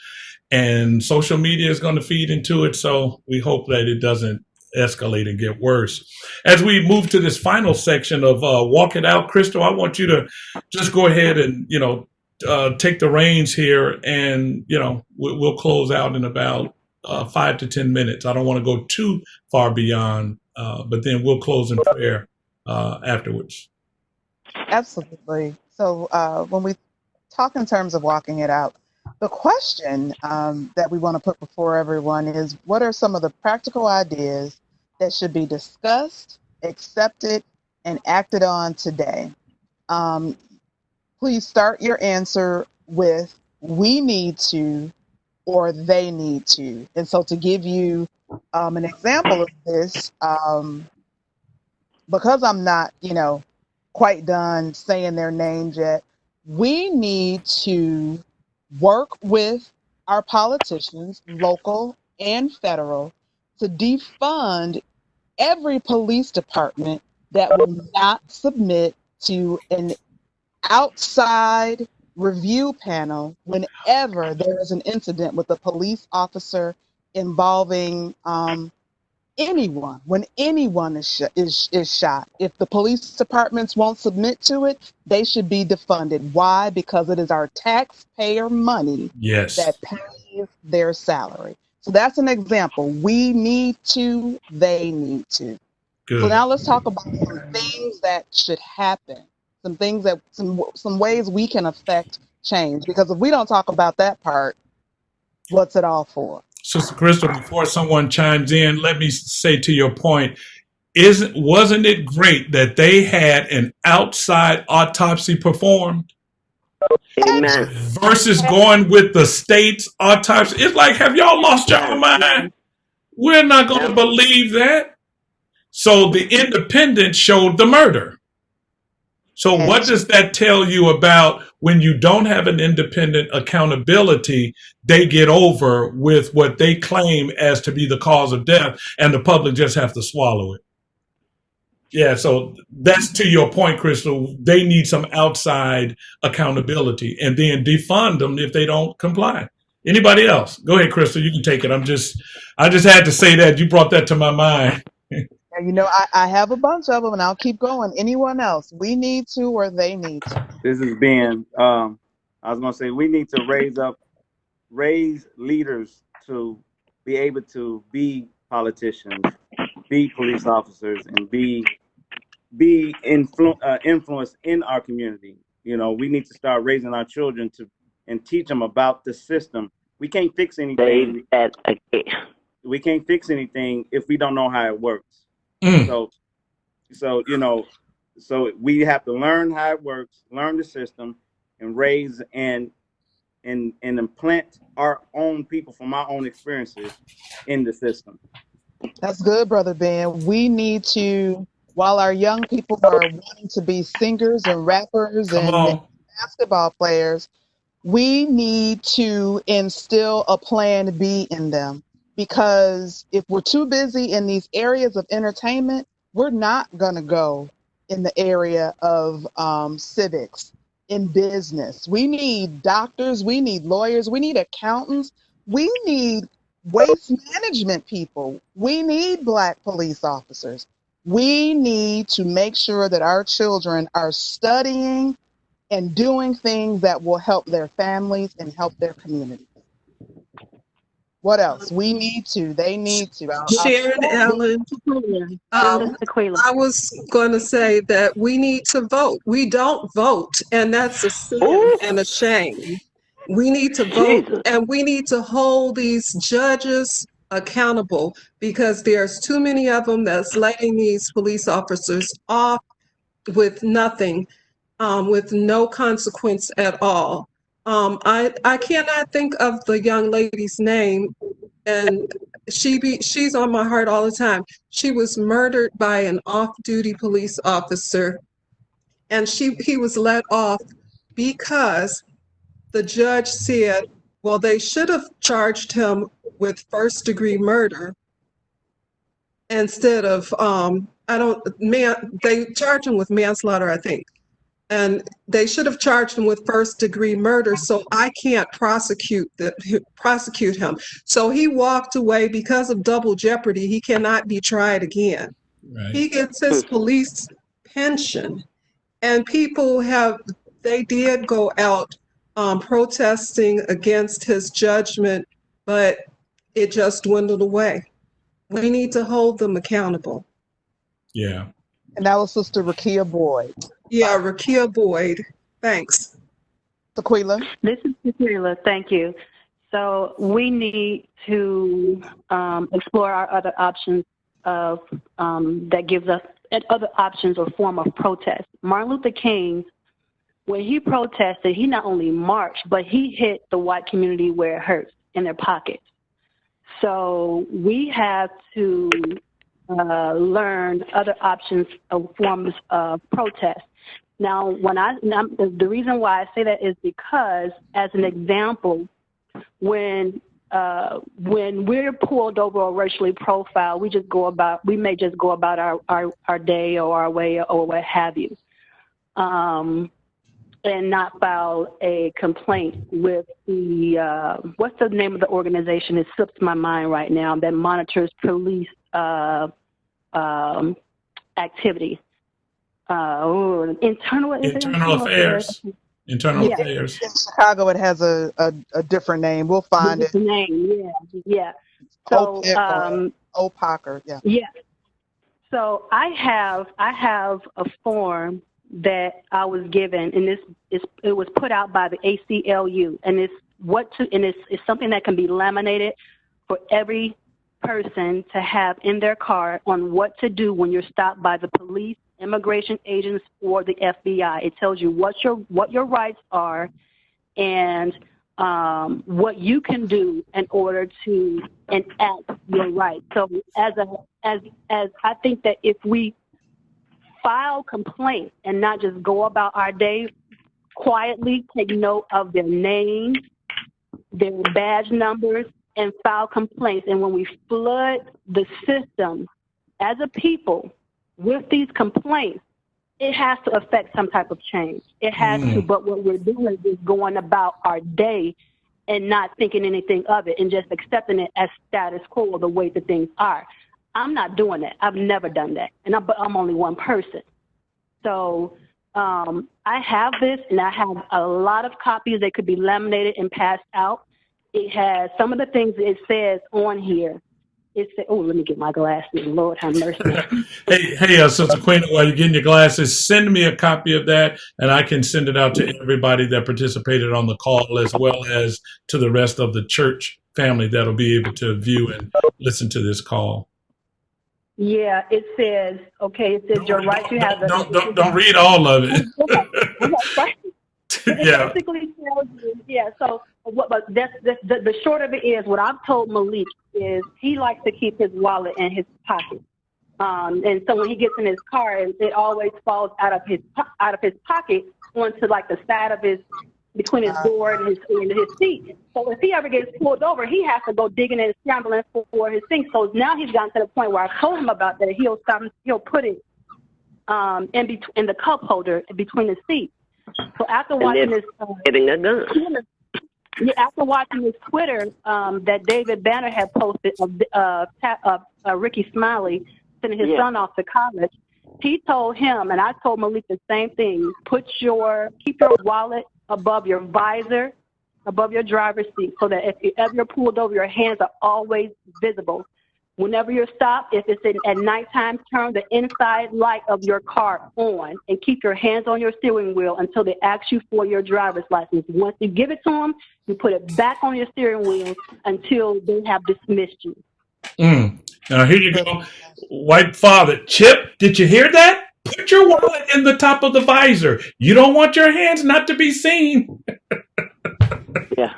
and social media is going to feed into it. So we hope that it doesn't escalate and get worse. As we move to this final section of Walk It Out, Crystal, I want you to just go ahead and, you know, take the reins here, and, you know, we'll close out in about 5 to 10 minutes. I don't want to go too far beyond, but then we'll close in prayer afterwards. Absolutely. So when we talk in terms of walking it out, the question that we want to put before everyone is, what are some of the practical ideas that should be discussed, accepted, and acted on today? Please start your answer with "we need to" or "they need to." And so to give you an example of this, because I'm not, you know, quite done saying their names yet, we need to work with our politicians, local and federal, to defund every police department that will not submit to an outside review panel whenever there is an incident with a police officer involving anyone, when anyone is shot. If the police departments won't submit to it, they should be defunded. Why? Because it is our taxpayer money that pays their salary. So that's an example. We need to, they need to. Good. So now let's talk about some things that should happen, some things that, some ways we can affect change. Because if we don't talk about that part, what's it all for? Sister Crystal, before someone chimes in, let me say to your point, wasn't it great that they had an outside autopsy performed? Amen. Versus going with the state's autopsy. It's like, have y'all lost your mind? We're not going to believe that. So the independent showed the murder. So And what does that tell you about when you don't have an independent accountability, they get over with what they claim as to be the cause of death and the public just have to swallow it? Yeah, so that's to your point, Crystal. They need some outside accountability and then defund them if they don't comply. Anybody else? Go ahead, Crystal. You can take it. I just had to say that. You brought that to my mind. you know, I have a bunch of them, and I'll keep going. Anyone else? We need to, or they need to. This is Ben. I was gonna say we need to raise leaders to be able to be politicians, be police officers, and be influenced in our community. You know, we need to start raising our children and teach them about the system. We can't fix anything. We can't fix anything if we don't know how it works. So you know, so we have to learn how it works, learn the system, and raise and implant our own people from our own experiences in the system. That's good, Brother Ben. We need to, while our young people are wanting to be singers and rappers and basketball players, we need to instill a plan B in them. Because if we're too busy in these areas of entertainment, we're not going to go in the area of civics, in business. We need doctors, we need lawyers, we need accountants, we need waste management people, we need Black police officers. We need to make sure that our children are studying and doing things that will help their families and help their communities. What else? We need to. They need to. Sharon Allen, I was going to say that we need to vote. We don't vote, and that's a sin and a shame. We need to vote, and we need to hold these judges accountable because there's too many of them that's letting these police officers off with nothing, with no consequence at all. I cannot think of the young lady's name, and she's on my heart all the time. She was murdered by an off-duty police officer, and he was let off because the judge said, well, they should have charged him with first-degree murder instead of they charged him with manslaughter, I think. And they should have charged him with first-degree murder, so I can't prosecute him. So he walked away because of double jeopardy. He cannot be tried again. Right. He gets his police pension, and people did go out protesting against his judgment, but it just dwindled away. We need to hold them accountable. Yeah. And that was Sister Rakia Boyd. Yeah, Rakia Boyd. Thanks. Tequila. This is Tequila. Thank you. So we need to explore our other options that gives us other options or form of protest. Martin Luther King, when he protested, he not only marched, but he hit the white community where it hurts, in their pockets. So we have to learn other options of forms of protest. Now, the reason why I say that is because, as an example, when we're pulled over or racially profiled, we may just go about our day or our way or what have you, and not file a complaint with the what's the name of the organization? It slips my mind right now, that monitors police activity. Internal Affairs. Internal Affairs. In Chicago, it has a different name. We'll find it. Name, yeah. So, OPOCR, yeah. Yeah. So I have a form that I was given, and it was put out by the ACLU, and it's something that can be laminated for every person to have in their car on what to do when you're stopped by the police, immigration agents, or the FBI. It tells you what your rights are and what you can do in order to enact your rights. So as I think that if we file complaints and not just go about our day quietly, take note of their names, their badge numbers, and file complaints. And when we flood the system as a people with these complaints, it has to affect some type of change. It has to, but what we're doing is going about our day and not thinking anything of it and just accepting it as status quo, the way that things are. I'm not doing that. I've never done that. And but I'm only one person. So I have this, and I have a lot of copies that could be laminated and passed out. It has some of the things it says on here. It says, oh, let me get my glasses. Lord have mercy. Hey, Sister Queen, while you're getting your glasses, send me a copy of that, and I can send it out to everybody that participated on the call, as well as to the rest of the church family that'll be able to view and listen to this call. Yeah, it says, okay, it says your right to have Don't read all of it. Yeah. It basically tells you, yeah, so but that's the short of it is, what I've told Malik is he likes to keep his wallet in his pocket. And so when he gets in his car, it always falls out of his pocket onto like the side of his, between his door and his seat. So if he ever gets pulled over, he has to go digging and scrambling for his things. So now he's gotten to the point where I told him about that. He'll put it in the cup holder between the seats. So after watching this, after watching this Twitter that David Banner had posted of Ricky Smiley sending his son off to college, he told him, and I told Malik the same thing: keep your wallet above your visor, above your driver's seat, so that if you ever pulled over, your hands are always visible. Whenever you're stopped, if it's at nighttime, turn the inside light of your car on and keep your hands on your steering wheel until they ask you for your driver's license. Once you give it to them, you put it back on your steering wheel until they have dismissed you. Now, here you go. White father. Chip, did you hear that? Put your wallet in the top of the visor. You don't want your hands not to be seen. Yeah.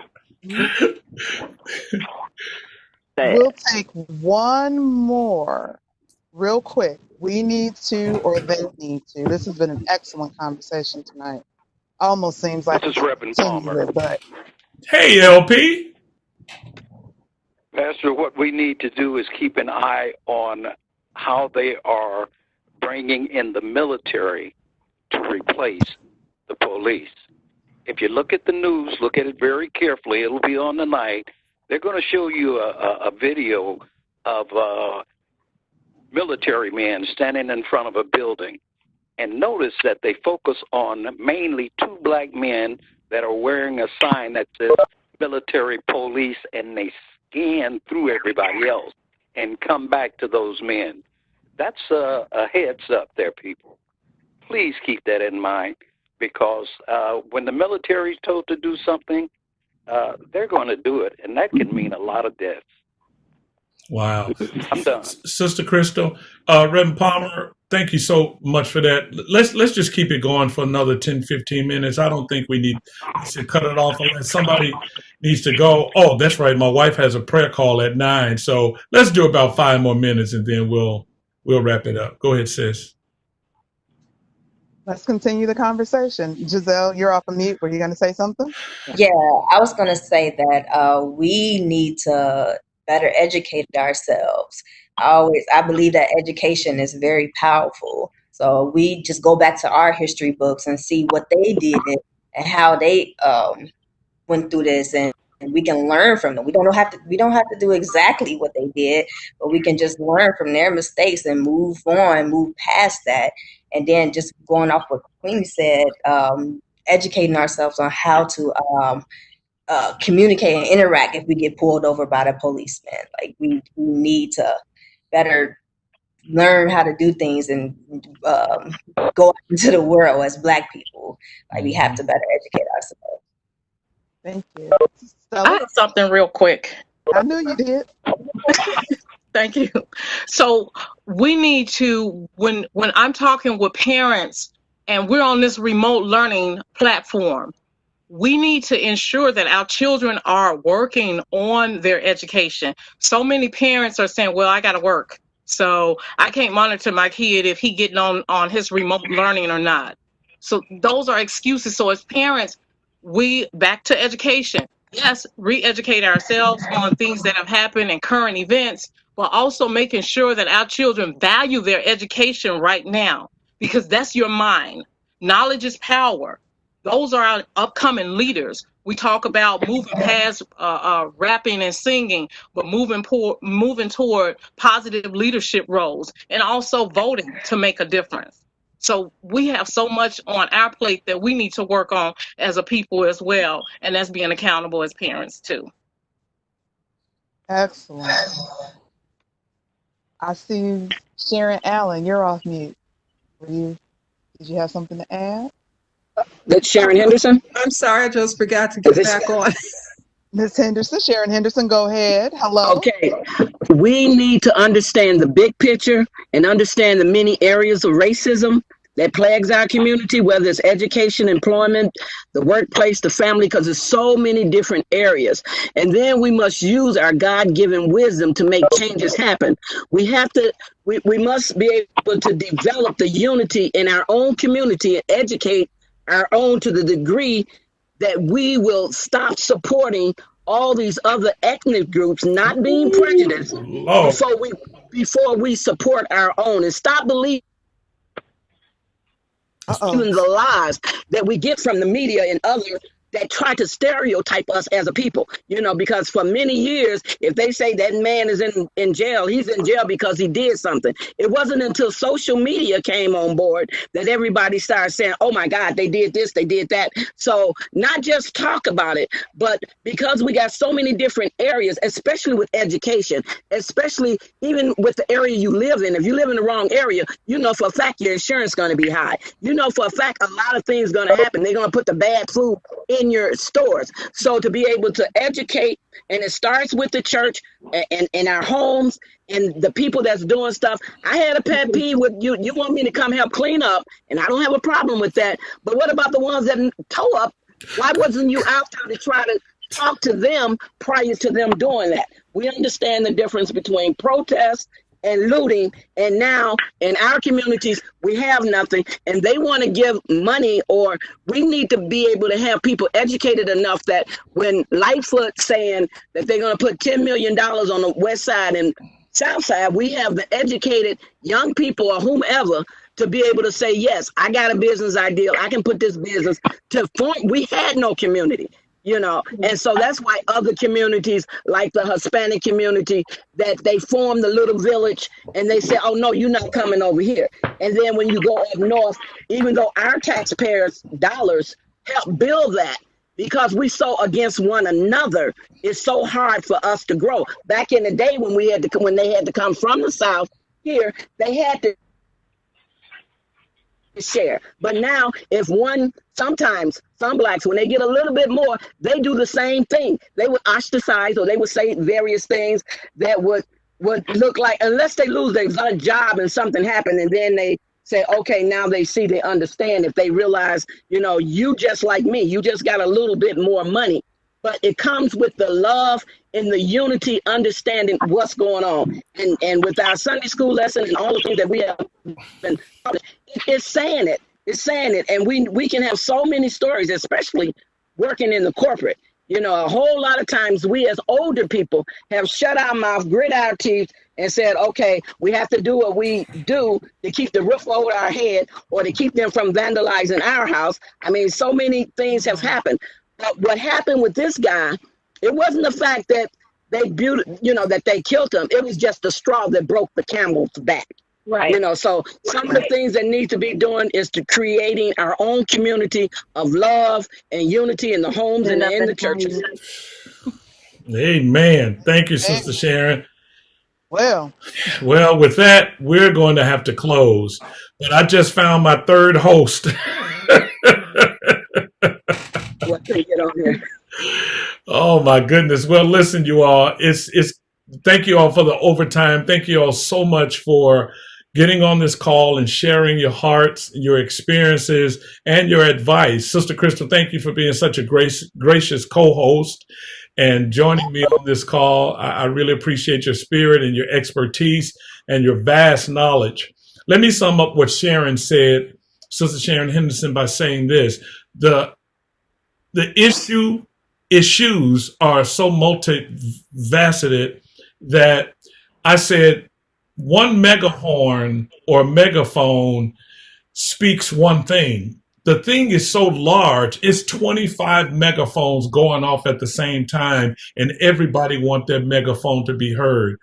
We'll take one more real quick. We need to, or they need to. This has been an excellent conversation tonight. Almost seems like this is Reverend Palmer. But hey, LP. Pastor, what we need to do is keep an eye on how they are bringing in the military to replace the police. If you look at the news, look at it very carefully. It'll be on tonight. They're going to show you a video of military men standing in front of a building. And notice that they focus on mainly two black men that are wearing a sign that says military police, and they scan through everybody else and come back to those men. That's a heads up there, people. Please keep that in mind, because when the military is told to do something, they're going to do it, and that can mean a lot of deaths. Wow. I'm done. Sister Crystal, Reverend Palmer, thank you so much for that. Let's just keep it going for another 10, 15 minutes. I don't think we should cut it off unless somebody needs to go. Oh, that's right. My wife has a prayer call at 9. So let's do about 5 more minutes, and then we'll wrap it up. Go ahead, sis. let's continue the conversation. Giselle, you're off of mute. Were you going to say something? Yeah, I was going to say that we need to better educate ourselves. I believe that education is very powerful. So we just go back to our history books and see what they did and how they went through this, and we can learn from them. We don't have to do exactly what they did, but we can just learn from their mistakes and move on, move past that. And then just going off what Queen said, educating ourselves on how to communicate and interact if we get pulled over by the policeman. Like we need to better learn how to do things and go out into the world as Black people. Like we have to better educate ourselves. Thank you. I have something real quick. I knew you did. Thank you. So we need to, when I'm talking with parents and we're on this remote learning platform, we need to ensure that our children are working on their education. So many parents are saying, well, I got to work. So I can't monitor my kid if he getting on his remote learning or not. So those are excuses. So as parents, we back to education. Yes, re-educate ourselves on things that have happened and current events, but also making sure that our children value their education right now, because that's your mind. Knowledge is power. Those are our upcoming leaders. We talk about moving past rapping and singing, but moving toward positive leadership roles, and also voting to make a difference. So we have so much on our plate that we need to work on as a people as well, and that's being accountable as parents too. Excellent. I see Sharon Allen, you're off mute. Did you have something to add? That's Sharon Henderson. I'm sorry, I just forgot to get back on. Ms. Henderson, Sharon Henderson, go ahead. Hello. Okay. We need to understand the big picture and understand the many areas of racism that plagues our community, whether it's education, employment, the workplace, the family, because there's so many different areas. And then we must use our God-given wisdom to make changes happen. We must be able to develop the unity in our own community and educate our own to the degree that we will stop supporting all these other ethnic groups, not being prejudiced before we support our own, and stop believing the lies that we get from the media and others that try to stereotype us as a people, because for many years, if they say that man is in jail, he's in jail because he did something. It wasn't until social media came on board that everybody started saying, oh my God, they did this, they did that. So not just talk about it, but because we got so many different areas, especially with education, especially even with the area you live in. If you live in the wrong area, for a fact your insurance is going to be high. For a fact a lot of things going to happen. They're going to put the bad food in your stores. So to be able to educate, and it starts with the church and in our homes and the people that's doing stuff. I had a pet peeve with you. You want me to come help clean up, and I don't have a problem with that. But what about the ones that tow up? Why wasn't you out there to try to talk to them prior to them doing that? We understand the difference between protest and looting, and now in our communities we have nothing, and they want to give money, or we need to be able to have people educated enough that when Lightfoot saying that they're going to put $10 million on the west side and south side, we have the educated young people or whomever to be able to say, yes, I got a business idea, I can put this business to form. We had no community. And so that's why other communities like the Hispanic community, that they form the little village and they say, oh no, you're not coming over here. And then when you go up north, even though our taxpayers' dollars help build that, because we so against one another, it's so hard for us to grow. Back in the day when they had to come from the South here, they had to share. But now sometimes some blacks, when they get a little bit more, they do the same thing. They would ostracize, or they would say various things that would look like, unless they lose their job and something happened, and then they say, okay, now they understand, if they realize, you just like me, you just got a little bit more money. But it comes with the love and the unity, understanding what's going on. And with our Sunday school lesson and all the things that we have been, it's saying it. It's saying it. And we can have so many stories, especially working in the corporate. A whole lot of times we as older people have shut our mouth, grit our teeth, and said, okay, we have to do what we do to keep the roof over our head, or to keep them from vandalizing our house. I mean, so many things have happened. But what happened with this guy, it wasn't the fact that that they killed him. It was just the straw that broke the camel's back. Right. So some of the things that need to be doing is to creating our own community of love and unity in the homes and in the churches. Amen. Thank you, Sister Sharon. Well, with that, we're going to have to close. But I just found my third host. Oh my goodness. Well, listen, you all, it's thank you all for the overtime. Thank you all so much for getting on this call and sharing your hearts, your experiences, and your advice. Sister Crystal, thank you for being such a gracious co-host and joining me on this call. I really appreciate your spirit and your expertise and your vast knowledge. Let me sum up what Sharon said, Sister Sharon Henderson, by saying this. The issues are so multifaceted that I said one megahorn or megaphone speaks one thing. The thing is so large, it's 25 megaphones going off at the same time, and everybody wants their megaphone to be heard.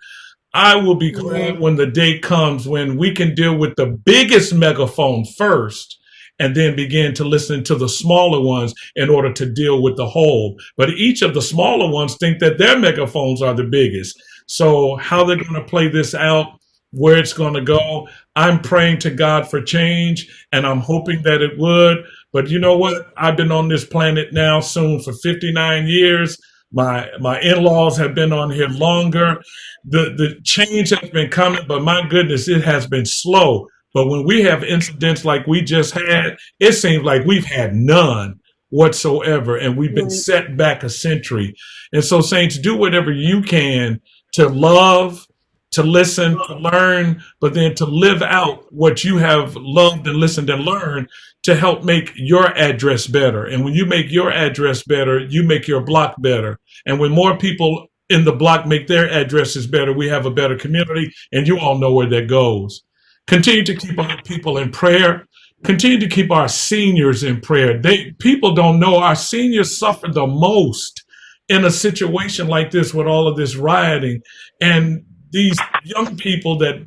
I will be glad when the day comes when we can deal with the biggest megaphone first and then begin to listen to the smaller ones in order to deal with the whole. But each of the smaller ones think that their megaphones are the biggest. So how they're going to play this out, where it's going to go, I'm praying to God for change, and I'm hoping that it would. But you know what? I've been on this planet now soon for 59 years. My in-laws have been on here longer. The change has been coming, but my goodness, it has been slow. But when we have incidents like we just had, it seems like we've had none whatsoever, and we've been set back a century. And so, saints, do whatever you can to love, to listen, to learn, but then to live out what you have loved and listened and learned to help make your address better. And when you make your address better, you make your block better. And when more people in the block make their addresses better, we have a better community, and you all know where that goes. Continue to keep our people in prayer. Continue to keep our seniors in prayer. People don't know our seniors suffer the most in a situation like this with all of this rioting. And these young people that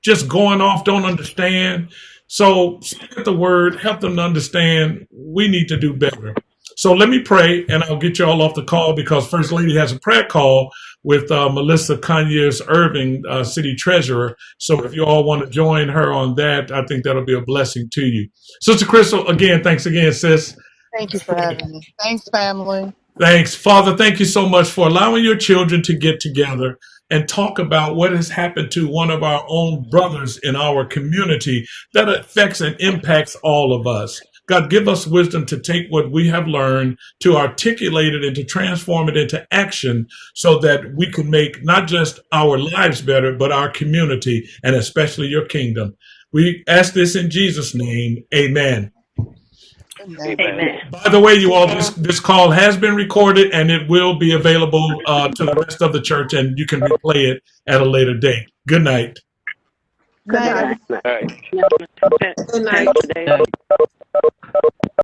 just going off don't understand. So spread the word, help them to understand we need to do better. So let me pray, and I'll get you all off the call because First Lady has a prayer call with Melissa Conyers Irving, City Treasurer. So if you all want to join her on that, I think that'll be a blessing to you. Sister Crystal, again, thanks again, sis. Thank you for having me. Thanks, family. Thanks. Father, thank you so much for allowing your children to get together and talk about what has happened to one of our own brothers in our community that affects and impacts all of us. God, give us wisdom to take what we have learned, to articulate it and to transform it into action so that we can make not just our lives better, but our community and especially your kingdom. We ask this in Jesus' name. Amen. Amen. By the way, you all, this call has been recorded and it will be available to the rest of the church, and you can replay it at a later date. Good night. Good night. All right. Good night.